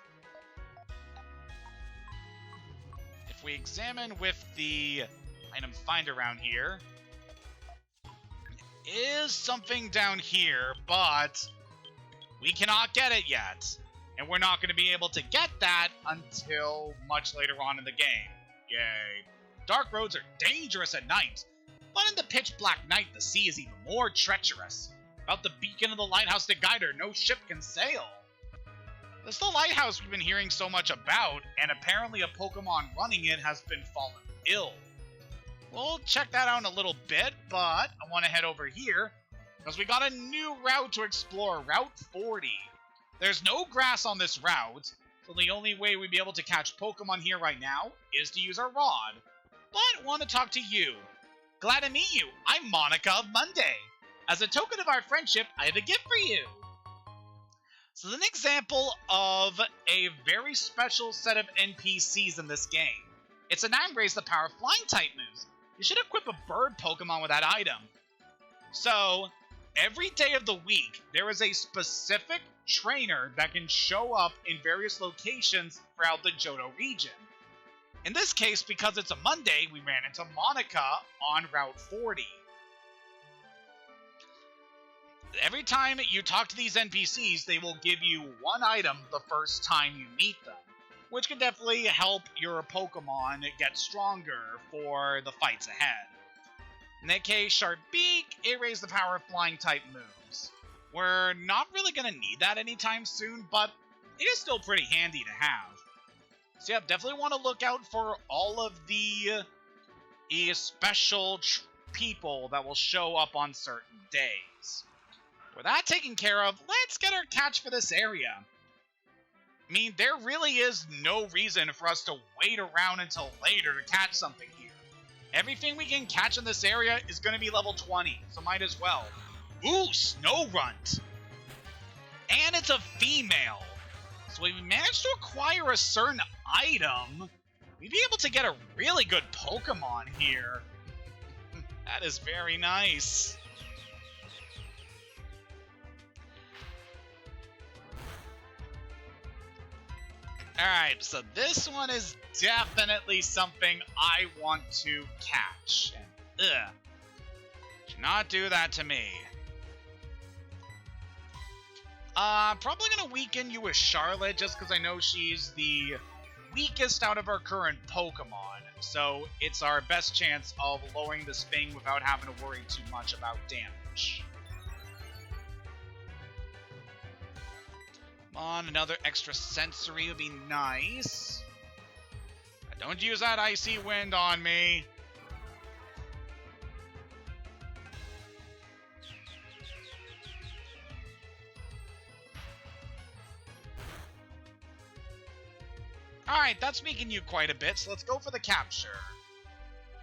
If we examine with the item finder around here, is something down here, but we cannot get it yet. And we're not going to be able to get that until much later on in the game. Yay. Dark roads are dangerous at night, but in the pitch black night, the sea is even more treacherous. Without the beacon of the lighthouse to guide her, no ship can sail. This is the lighthouse we've been hearing so much about, and apparently a Pokemon running it has been fallen ill. We'll check that out in a little bit, but I want to head over here, because we got a new route to explore, Route 40. There's no grass on this route, so the only way we'd be able to catch Pokemon here right now is to use our rod. But I want to talk to you. Glad to meet you. I'm Monica of Monday. As a token of our friendship, I have a gift for you. So an example of a very special set of NPCs in this game. It's an Embrace the power of flying type moves. You should equip a bird Pokemon with that item. So, every day of the week, there is a specific trainer that can show up in various locations throughout the Johto region. In this case, because it's a Monday, we ran into Monica on Route 40. Every time you talk to these NPCs, they will give you one item the first time you meet them, which can definitely help your Pokemon get stronger for the fights ahead. In that case, Sharp Beak, it raised the power of flying type moves. We're not really going to need that anytime soon, but it is still pretty handy to have. So yeah, definitely want to look out for all of the special people that will show up on certain days. With that taken care of, let's get our catch for this area. I mean, there really is no reason for us to wait around until later to catch something here. Everything we can catch in this area is going to be level 20, so might as well. Ooh, Snorunt! And it's a female. So we managed to acquire a certain item we'd be able to get a really good Pokemon here. That is very nice. Alright, so this one is definitely something I want to catch. And, ugh. Do not do that to me. Probably gonna weaken you with Charlotte just because I know she's the weakest out of our current Pokemon. So it's our best chance of lowering this thing without having to worry too much about damage. Come on, another extra sensory would be nice. Don't use that icy wind on me. Alright, that's making you quite a bit, so let's go for the capture.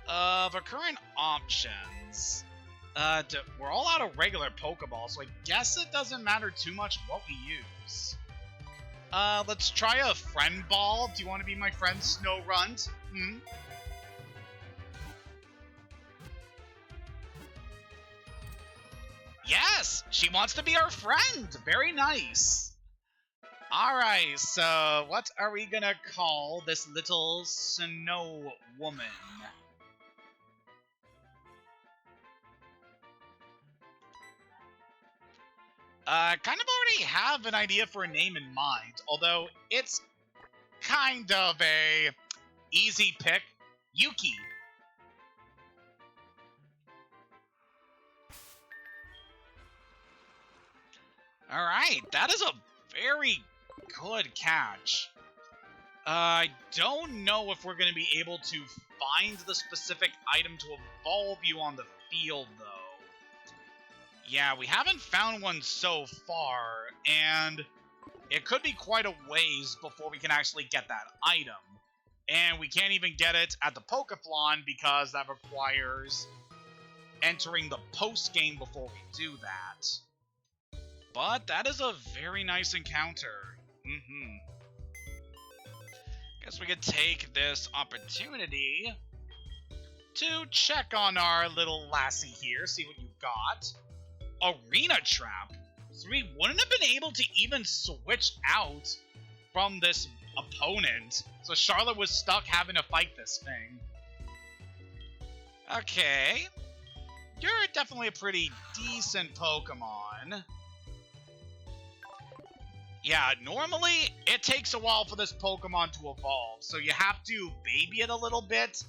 Of our current options, we're all out of regular Pokeballs, so I guess it doesn't matter too much what we use. Let's try a friend ball. Do you want to be my friend, Snowrunt? Yes! She wants to be our friend! Very nice! Alright, so what are we gonna call this little snow woman? Kind of already have an idea for a name in mind, although it's kind of a easy pick. Yuki. Alright, that is a very good catch. I don't know if we're going to be able to find the specific item to evolve you on the field, though. Yeah, we haven't found one so far, and it could be quite a ways before we can actually get that item. And we can't even get it at the Pokeflon because that requires entering the post-game before we do that. But that is a very nice encounter. Guess we could take this opportunity to check on our little lassie here, see what you got. Arena Trap. So we wouldn't have been able to even switch out from this opponent. So Charlotte was stuck having to fight this thing. Okay. You're definitely a pretty decent Pokemon. Yeah, normally it takes a while for this Pokemon to evolve, so you have to baby it a little bit.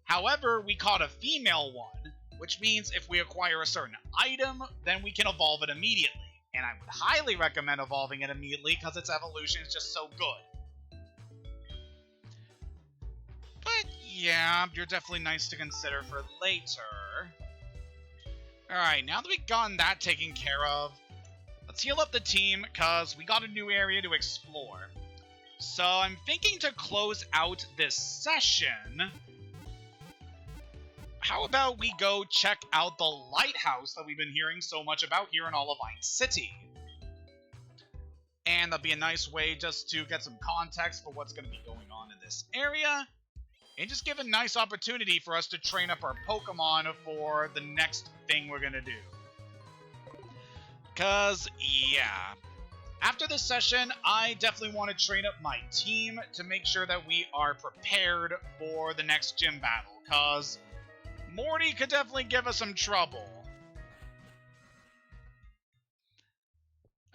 However, we caught a female one, which means if we acquire a certain item, then we can evolve it immediately. And I would highly recommend evolving it immediately because its evolution is just so good. But yeah, you're definitely nice to consider for later. Alright, now that we've gotten that taken care of, let's heal up the team, because we got a new area to explore. So I'm thinking to close out this session, how about we go check out the lighthouse that we've been hearing so much about here in Olivine City? And that'll be a nice way just to get some context for what's going to be going on in this area, and just give a nice opportunity for us to train up our Pokemon for the next thing we're going to do. Because, yeah, after this session, I definitely want to train up my team to make sure that we are prepared for the next gym battle, because Morty could definitely give us some trouble.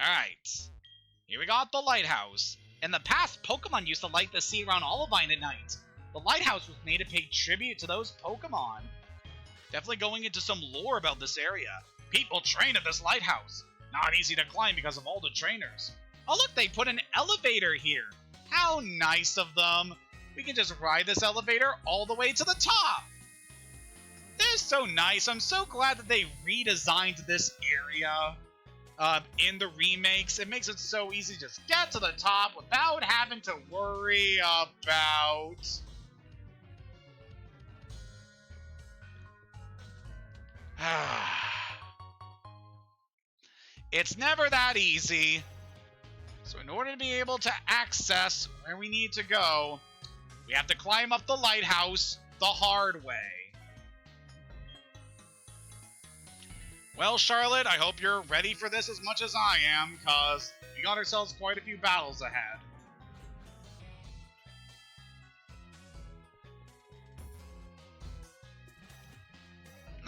Alright, here we got the lighthouse. In the past, Pokemon used to light the sea around Olivine at night. The lighthouse was made to pay tribute to those Pokemon. Definitely going into some lore about this area. People train at this lighthouse. Not easy to climb because of all the trainers. Oh look, they put an elevator here. How nice of them. We can just ride this elevator all the way to the top. They're so nice. I'm so glad that they redesigned this area in the remakes. It makes it so easy to just get to the top without having to worry about... It's never that easy. So in order to be able to access where we need to go, We have to climb up the lighthouse the hard way. Well, Charlotte, I hope you're ready for this as much as I am, because we got ourselves quite a few battles ahead.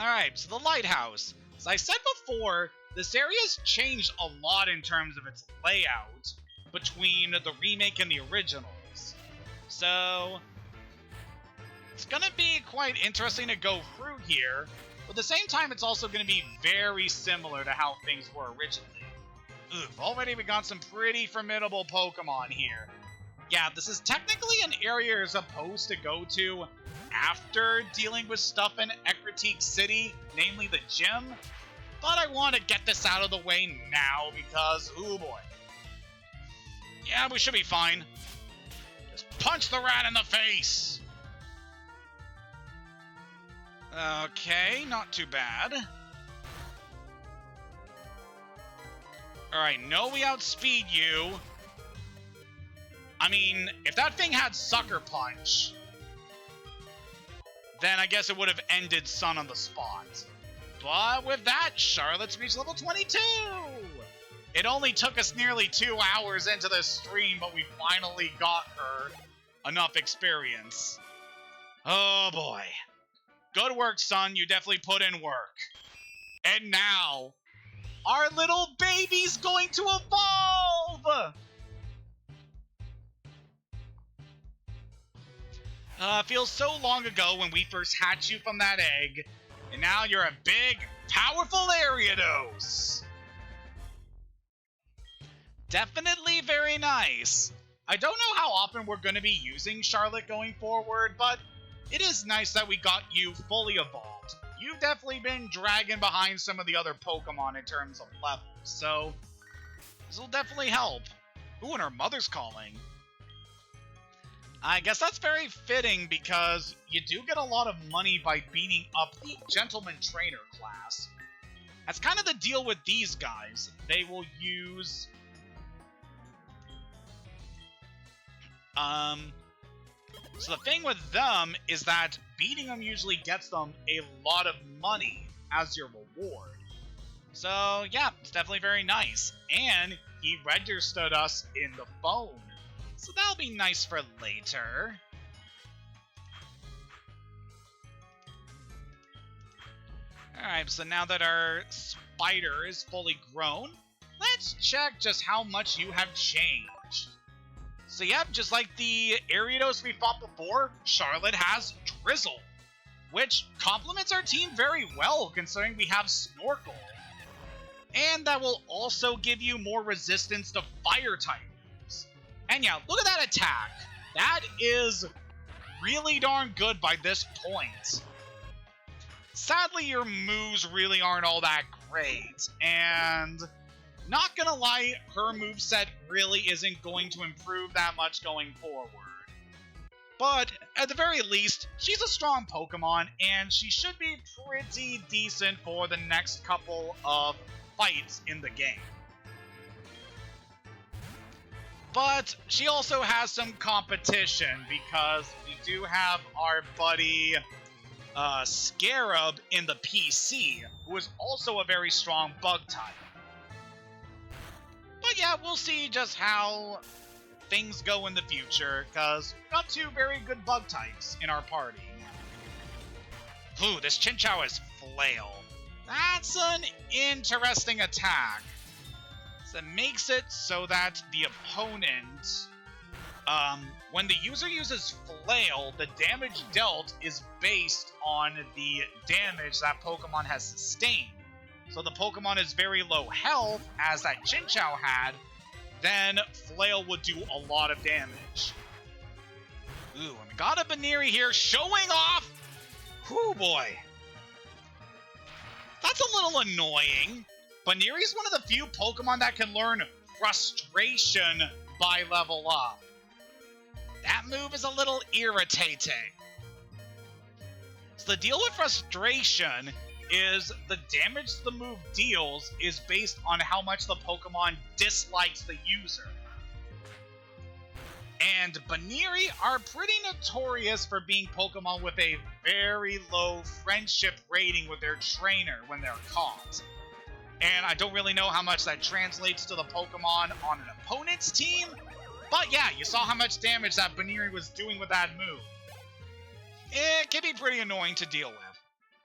Alright, so the lighthouse. As I said before, this area's changed a lot in terms of its layout between the remake and the originals. So, it's gonna be quite interesting to go through here, but at the same time it's also gonna be very similar to how things were originally. Oof, already we got some pretty formidable Pokemon here. Yeah, this is technically an area you're supposed to go to after dealing with stuff in Ecruteak City, namely the gym, but I want to get this out of the way now because, ooh boy. Yeah, we should be fine. Just punch the rat in the face! Okay, not too bad. Alright, no, we outspeed you. I mean, if that thing had Sucker Punch, then I guess it would have ended Sun on the spot. But with that, Charlotte's reached level 22! It only took us nearly 2 hours into this stream, but we finally got her enough experience. Oh boy. Good work, Sun. You definitely put in work. And now, our little baby's going to evolve! Feels so long ago when we first hatched you from that egg, and now you're a big, powerful Ariados! Definitely very nice. I don't know how often we're going to be using Charlotte going forward, but it is nice that we got you fully evolved. You've definitely been dragging behind some of the other Pokemon in terms of levels, so this will definitely help. Ooh, and her mother's calling. I guess that's very fitting because you do get a lot of money by beating up the Gentleman Trainer class. That's kind of the deal with these guys. They will use... So the thing with them is that beating them usually gets them a lot of money as your reward. So yeah, it's definitely very nice. And he registered us in the phone. So that'll be nice for later. Alright, so now that our spider is fully grown, let's check just how much you have changed. So yep, just like the Ariados we fought before, Charlotte has Drizzle, which complements our team very well considering we have Snorkel. And that will also give you more resistance to fire type moves. And yeah, look at that attack. That is really darn good by this point. Sadly, your moves really aren't all that great, and not gonna lie, her moveset really isn't going to improve that much going forward. But at the very least, she's a strong Pokemon, and she should be pretty decent for the next couple of fights in the game. But she also has some competition, because we do have our buddy Scarab in the PC, who is also a very strong bug type. But yeah, we'll see just how things go in the future, because we've got two very good bug types in our party. Ooh, this Chinchou is Flail. That's an interesting attack. So it makes it so that the opponent, when the user uses Flail, the damage dealt is based on the damage that Pokemon has sustained. So the Pokemon is very low health, as that Chinchou had, then Flail would do a lot of damage. Ooh, and we got a Baneri here showing off! Whew, boy. That's a little annoying. Baneri's one of the few Pokemon that can learn Frustration by level up. That move is a little irritating. So the deal with Frustration is the damage the move deals is based on how much the Pokemon dislikes the user. And Baniri are pretty notorious for being Pokemon with a very low friendship rating with their trainer when they're caught. And I don't really know how much that translates to the Pokemon on an opponent's team, but yeah, you saw how much damage that Baniri was doing with that move. It can be pretty annoying to deal with.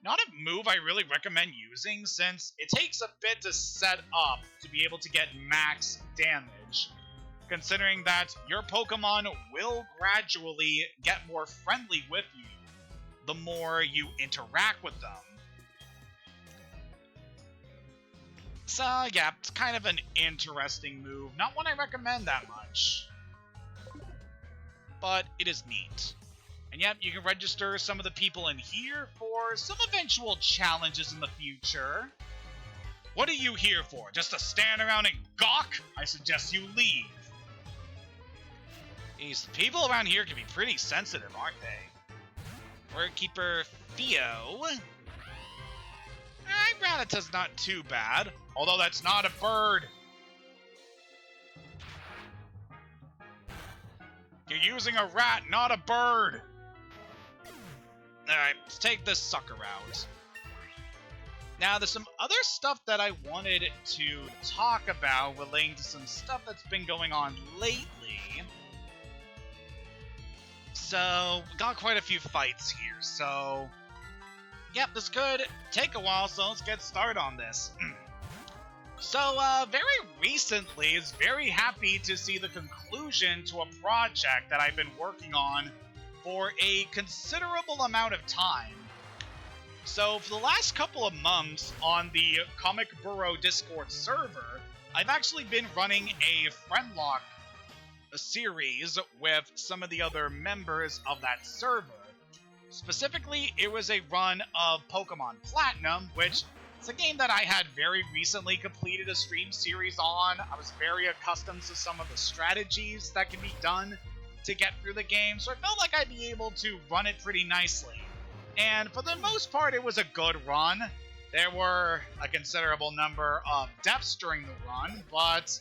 Not a move I really recommend using, since it takes a bit to set up to be able to get max damage, considering that your Pokemon will gradually get more friendly with you the more you interact with them. So yeah, it's kind of an interesting move, not one I recommend that much, but it is neat. And yep, you can register some of the people in here for some eventual challenges in the future. What are you here for? Just to stand around and gawk? I suggest you leave. These people around here can be pretty sensitive, aren't they? Wordkeeper Theo. Rattata's not too bad, although that's not a bird. You're using a rat, not a bird. Alright, let's take this sucker out. Now, there's some other stuff that I wanted to talk about relating to some stuff that's been going on lately. So, we got quite a few fights here, so... Yep, this could take a while, so let's get started on this. So, very recently, is very happy to see the conclusion to a project that I've been working on for a considerable amount of time. So, for the last couple of months on the Comic Burrow Discord server, I've actually been running a friendlock series with some of the other members of that server. Specifically, it was a run of Pokemon Platinum, which is a game that I had very recently completed a stream series on. I was very accustomed to some of the strategies that can be done to get through the game, so I felt like I'd be able to run it pretty nicely. And for the most part, it was a good run. There were a considerable number of deaths during the run, but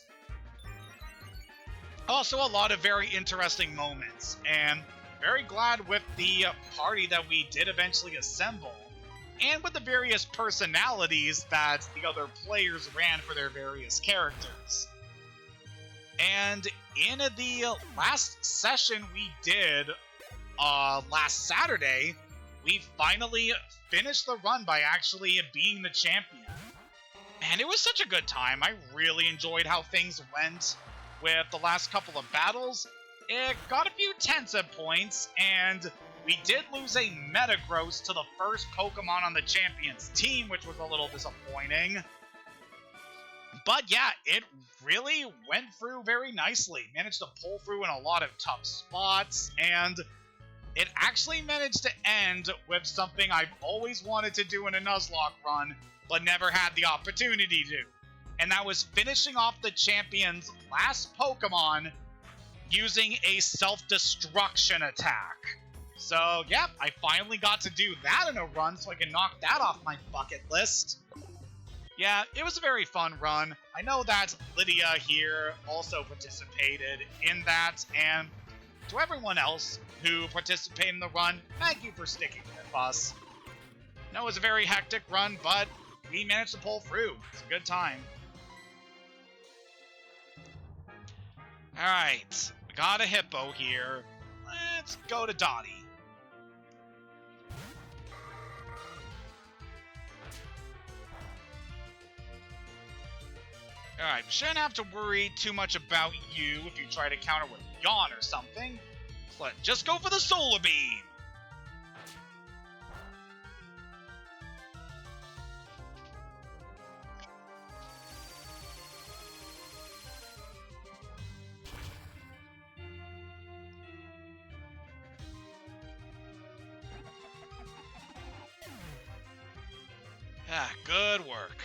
also a lot of very interesting moments. And very glad with the party that we did eventually assemble, and with the various personalities that the other players ran for their various characters. And in the last session we did last Saturday, we finally finished the run by actually being the champion. And it was such a good time. I really enjoyed how things went with the last couple of battles. It got a few tense at points, and we did lose a Metagross to the first Pokemon on the Champions team, which was a little disappointing. But yeah, it really went through very nicely. Managed to pull through in a lot of tough spots, and it actually managed to end with something I've always wanted to do in a Nuzlocke run, but never had the opportunity to. And that was finishing off the Champion's last Pokemon using a self-destruction attack. So, yep, I finally got to do that in a run, so I can knock that off my bucket list. Yeah, it was a very fun run. I know that Lydia here also participated in that, and to everyone else who participated in the run, thank you for sticking with us. I know it was a very hectic run, but we managed to pull through. It's a good time. Alright, we got a Hippo here. Let's go to Dottie. Alright, shouldn't have to worry too much about you if you try to counter with Yawn or something. Let's just go for the Solar Beam! Ah, good work.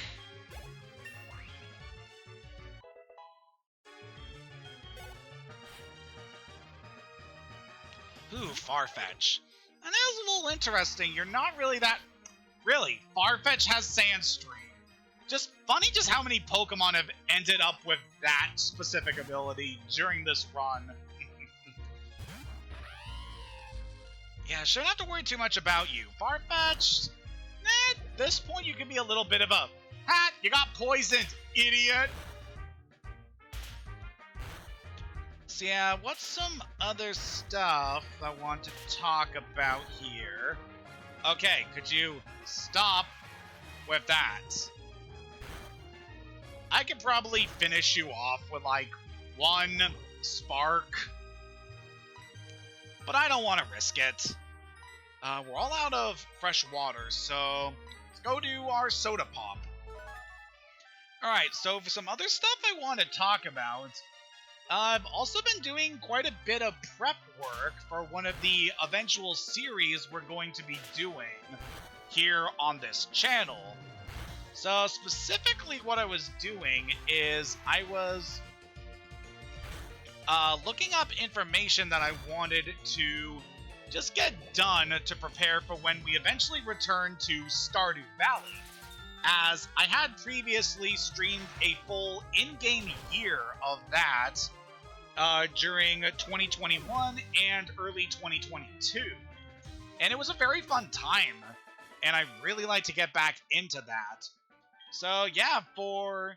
Ooh, Farfetch. And that was a little interesting. You're not really that... Really, Farfetch has Sandstream. Just funny just how many Pokemon have ended up with that specific ability during this run. Yeah, shouldn't have to worry too much about you. Farfetch'd, at this point you can be a little bit of a, ha, you got poisoned, idiot! So yeah, what's some other stuff I want to talk about here? Okay, could you stop with that? I could probably finish you off with like one spark, but I don't want to risk it. We're all out of fresh water, so let's go do our soda pop. Alright, so for some other stuff I want to talk about, I've also been doing quite a bit of prep work for one of the eventual series we're going to be doing here on this channel. So specifically what I was doing is I was looking up information that I wanted to just get done to prepare for when we eventually return to Stardew Valley, as I had previously streamed a full in-game year of that during 2021 and early 2022. And it was a very fun time, and I really like to get back into that. So yeah, for,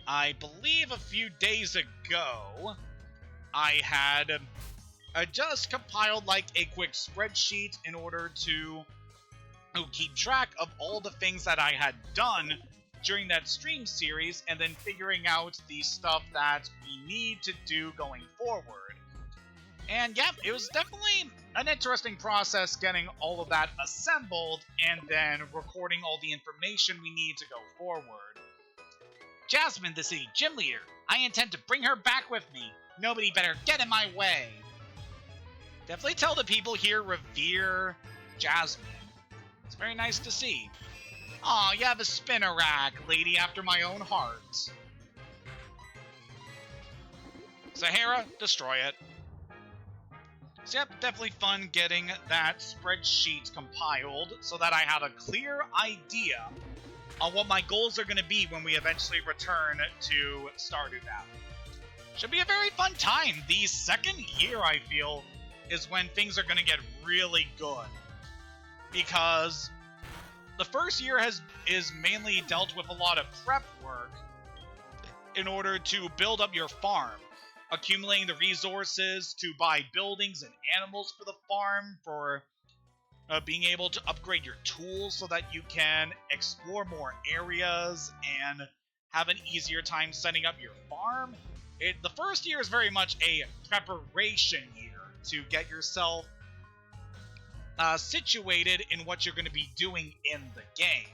I believe a few days ago, I had just compiled like a quick spreadsheet in order to keep track of all the things that I had done during that stream series, and then figuring out the stuff that we need to do going forward. And yeah, it was definitely an interesting process getting all of that assembled and then recording all the information we need to go forward. Jasmine, the city gym leader. I intend to bring her back with me. Nobody better get in my way. Definitely tell the people here revere Jasmine. It's very nice to see. Aw, you have a Spinnerack, lady after my own heart. Sahara, destroy it. So yep, definitely fun getting that spreadsheet compiled so that I have a clear idea on what my goals are going to be when we eventually return to Stardew Valley. Should be a very fun time. The second year, I feel, is when things are going to get really good. Because the first year is mainly dealt with a lot of prep work in order to build up your farm, accumulating the resources to buy buildings and animals for the farm, for being able to upgrade your tools so that you can explore more areas and have an easier time setting up your farm. The first year is very much a preparation year to get yourself situated in what you're going to be doing in the game.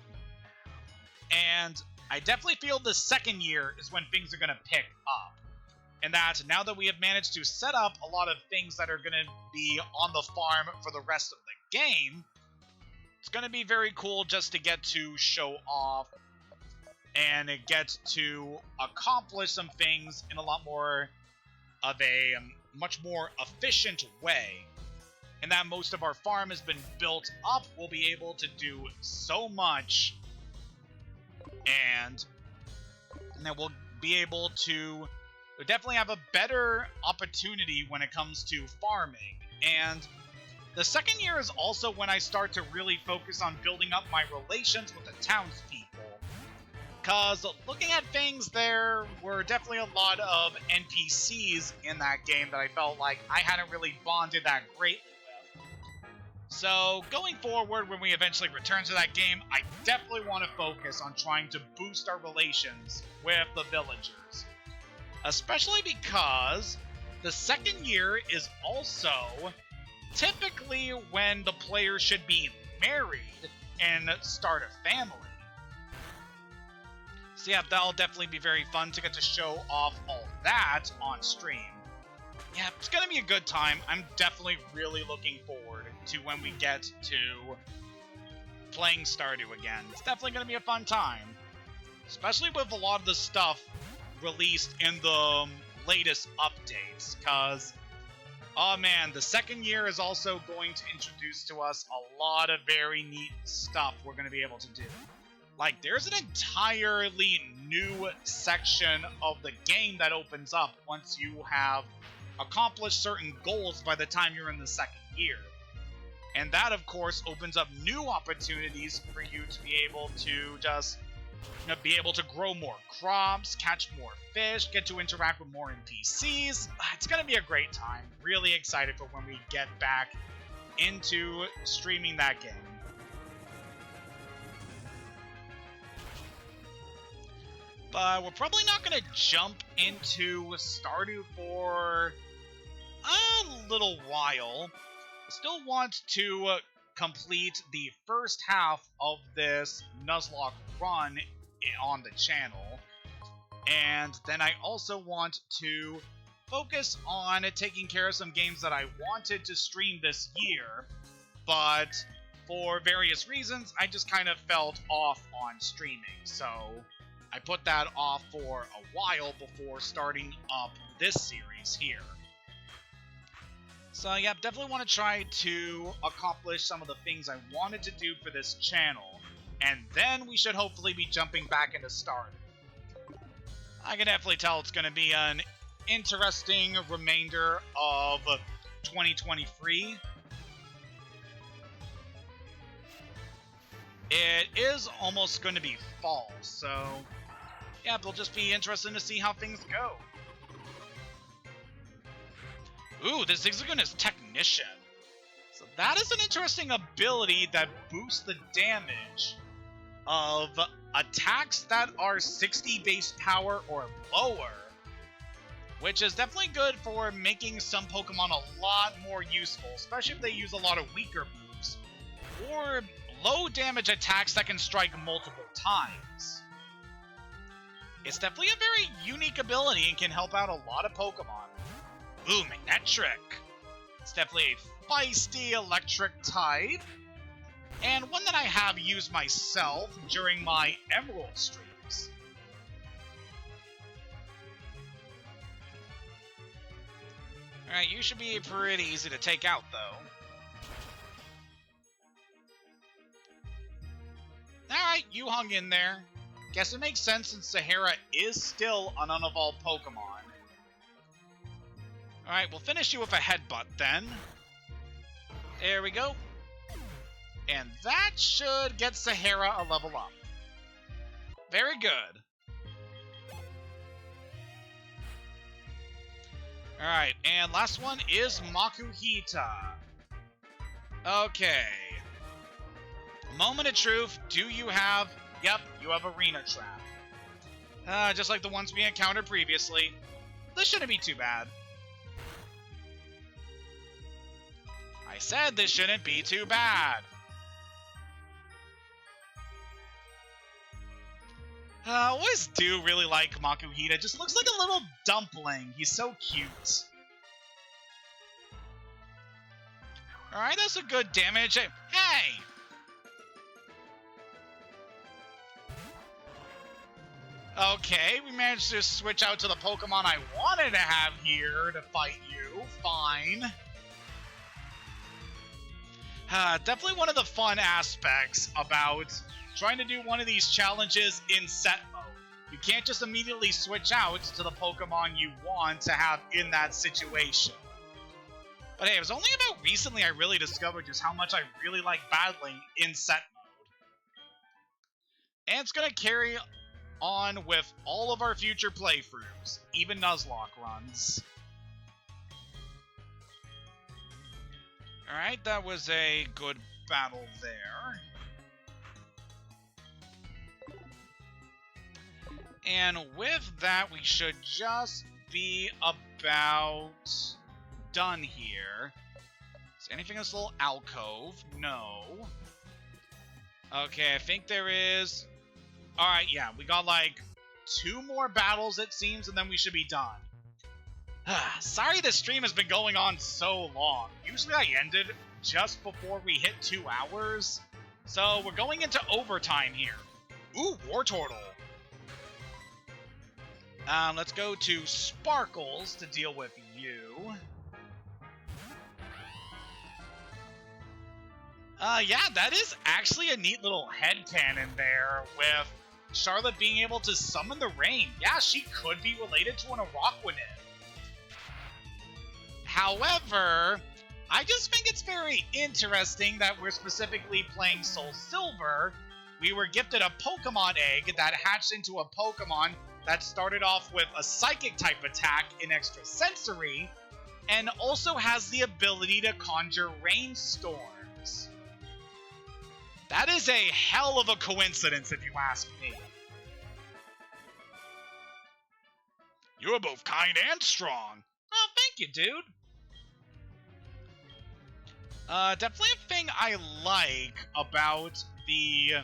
And I definitely feel the second year is when things are going to pick up. And that now that we have managed to set up a lot of things that are going to be on the farm for the rest of the game, it's going to be very cool just to get to show off and get to accomplish some things in a lot more of a much more efficient way. And that most of our farm has been built up, we'll be able to do so much, and then we'll be able to definitely have a better opportunity when it comes to farming. And the second year is also when I start to really focus on building up my relations with the townspeople. Because looking at things, there were definitely a lot of NPCs in that game that I felt like I hadn't really bonded that greatly with. So going forward, when we eventually return to that game, I definitely want to focus on trying to boost our relations with the villagers. Especially because the second year is also typically when the player should be married and start a family. So yeah, that'll definitely be very fun to get to show off all that on stream. Yeah, it's gonna be a good time. I'm definitely really looking forward to when we get to playing Stardew again. It's definitely gonna be a fun time. Especially with a lot of the stuff released in the latest updates, because, oh man, the second year is also going to introduce to us a lot of very neat stuff we're going to be able to do. Like, there's an entirely new section of the game that opens up once you have accomplish certain goals by the time you're in the second year. And that, of course, opens up new opportunities for you to be able to just be able to grow more crops, catch more fish, get to interact with more NPCs. It's going to be a great time. Really excited for when we get back into streaming that game. But we're probably not going to jump into Stardew for a little while. Still want to complete the first half of this Nuzlocke run on the channel. And then I also want to focus on taking care of some games that I wanted to stream this year, but for various reasons, I just kind of felt off on streaming. So I put that off for a while before starting up this series here. So yeah, definitely want to try to accomplish some of the things I wanted to do for this channel, and then we should hopefully be jumping back into Stardew. I can definitely tell it's going to be an interesting remainder of 2023. It is almost going to be fall, so yeah, it'll just be interesting to see how things go. Ooh, this Zigzagoon is Technician. So that is an interesting ability that boosts the damage of attacks that are 60 base power or lower, which is definitely good for making some Pokemon a lot more useful, especially if they use a lot of weaker moves, or low damage attacks that can strike multiple times. It's definitely a very unique ability and can help out a lot of Pokemon. Ooh, Magnetric. It's definitely a feisty electric type, and one that I have used myself during my Emerald streams. Alright, you should be pretty easy to take out, though. Alright, you hung in there. Guess it makes sense since Sahara is still an unevolved Pokemon. Alright, we'll finish you with a headbutt then. There we go. And that should get Sahara a level up. Very good. Alright, and last one is Makuhita. Okay. Moment of truth, do you have... Yep, you have Arena Trap. Just like the ones we encountered previously. This shouldn't be too bad. I said this shouldn't be too bad. I always do really like Makuhita. Just looks like a little dumpling. He's so cute. Alright, that's a good damage. Hey! Okay, we managed to switch out to the Pokemon I wanted to have here to fight you. Fine. Definitely one of the fun aspects about trying to do one of these challenges in set mode. You can't just immediately switch out to the Pokemon you want to have in that situation. But hey, it was only about recently I really discovered just how much I really like battling in set mode. And it's going to carry on with all of our future playthroughs, even Nuzlocke runs. Alright, that was a good battle there. And with that, we should just be about done here. Is anything in this little alcove? No. Okay, I think there is... Alright, yeah, we got like 2 more battles, it seems, and then we should be done. Sorry this stream has been going on so long. Usually I ended just before we hit 2 hours. So we're going into overtime here. Ooh, Wartortle. Let's go to Sparkles to deal with you. Yeah, that is actually a neat little headcanon there with Charlotte being able to summon the rain. Yeah, she could be related to an Araquanid. However, I just think it's very interesting that we're specifically playing SoulSilver. We were gifted a Pokemon egg that hatched into a Pokemon that started off with a Psychic type attack in Extrasensory, and also has the ability to conjure rainstorms. That is a hell of a coincidence, if you ask me. You are both kind and strong. Oh, thank you, dude. Definitely a thing I like about the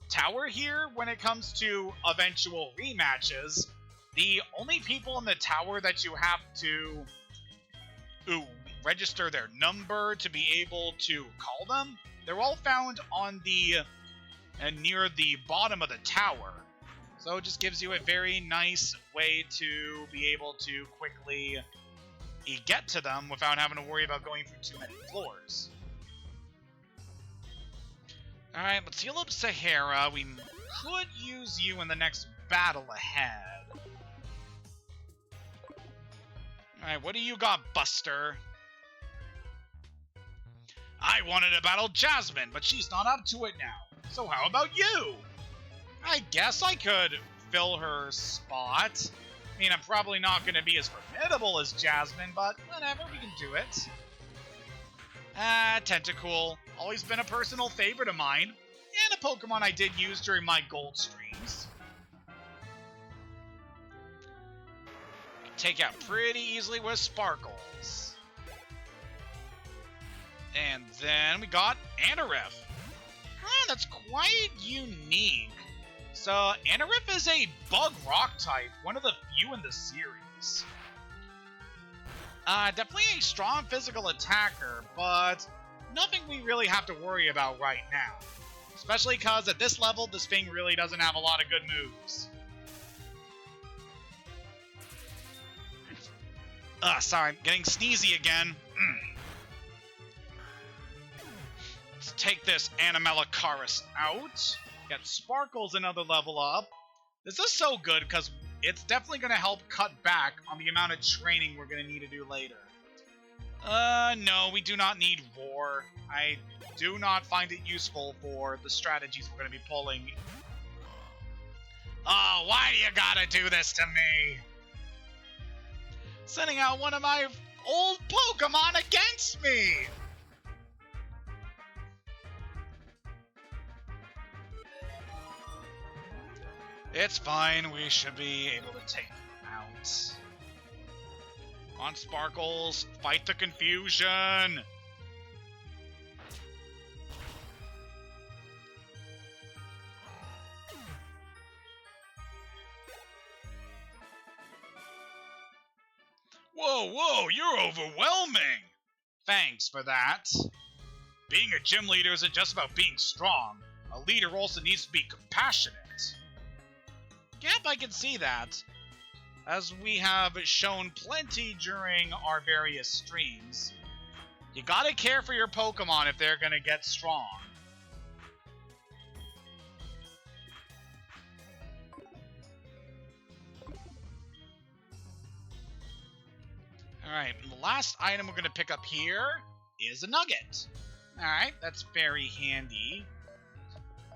tower here when it comes to eventual rematches. The only people in the tower that you have to register their number to be able to call them, they're all found on the near the bottom of the tower. So it just gives you a very nice way to be able to quickly get to them without having to worry about going through too many floors. Alright, let's heal up Sahara. We could use you in the next battle ahead. Alright, what do you got, Buster? I wanted to battle Jasmine, but she's not up to it now. So how about you? I guess I could fill her spot. I mean, I'm probably not going to be as formidable as Jasmine, but whatever, we can do it. Tentacool. Always been a personal favorite of mine, and a Pokemon I did use during my gold streams. Take out pretty easily with Sparkles. And then we got Anorith. That's quite unique. So, Anorith is a bug rock type, one of the few in the series. Definitely a strong physical attacker, but nothing we really have to worry about right now. Especially because at this level, this thing really doesn't have a lot of good moves. Sorry, I'm getting sneezy again. Let's take this Animalicaris out. Get Sparkles another level up. This is so good because it's definitely going to help cut back on the amount of training we're going to need to do later. No, we do not need Roar. I do not find it useful for the strategies we're going to be pulling. Oh, why do you gotta do this to me? Sending out one of my old Pokemon against me! It's fine, we should be able to take them out. On Sparkles, fight the confusion! Whoa, you're overwhelming! Thanks for that. Being a gym leader isn't just about being strong. A leader also needs to be compassionate. Yep, I can see that. As we have shown plenty during our various streams, you gotta care for your Pokemon if they're gonna get strong. Alright, the last item we're gonna pick up here is a nugget. Alright, that's very handy.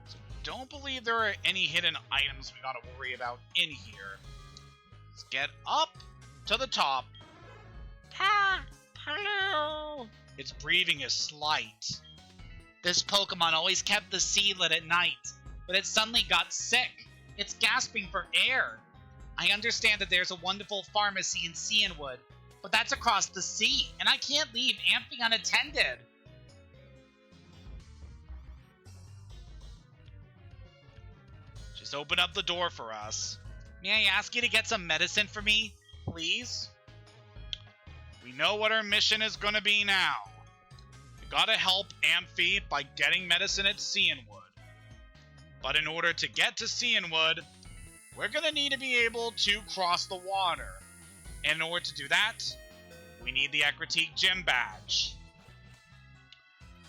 So don't believe there are any hidden items we gotta worry about in here. Let's get up to the top. Hello. Its breathing is slight. This Pokemon always kept the sea lit at night, but it suddenly got sick. It's gasping for air. I understand that there's a wonderful pharmacy in Cianwood, but that's across the sea, and I can't leave Amphi unattended. Just open up the door for us. May I ask you to get some medicine for me, please? We know what our mission is going to be now. We gotta help Amphi by getting medicine at Cianwood. But in order to get to Cianwood, we're gonna need to be able to cross the water. And in order to do that, we need the Ecruteak Gym Badge.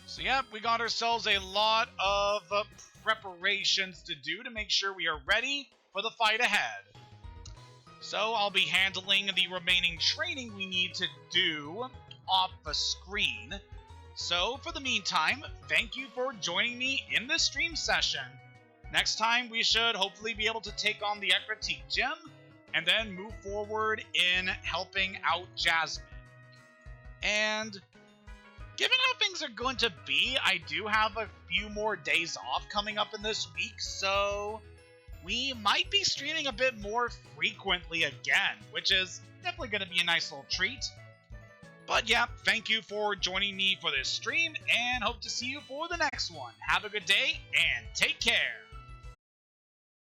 So yep, we got ourselves a lot of preparations to do to make sure we are ready for the fight ahead. So I'll be handling the remaining training we need to do off the screen. So for the meantime, thank you for joining me in this stream session. Next time we should hopefully be able to take on the Ecruteak Gym and then move forward in helping out Jasmine. And given how things are going to be, I do have a few more days off coming up in this week, so we might be streaming a bit more frequently again, which is definitely going to be a nice little treat. But yeah, thank you for joining me for this stream, and hope to see you for the next one. Have a good day, and take care!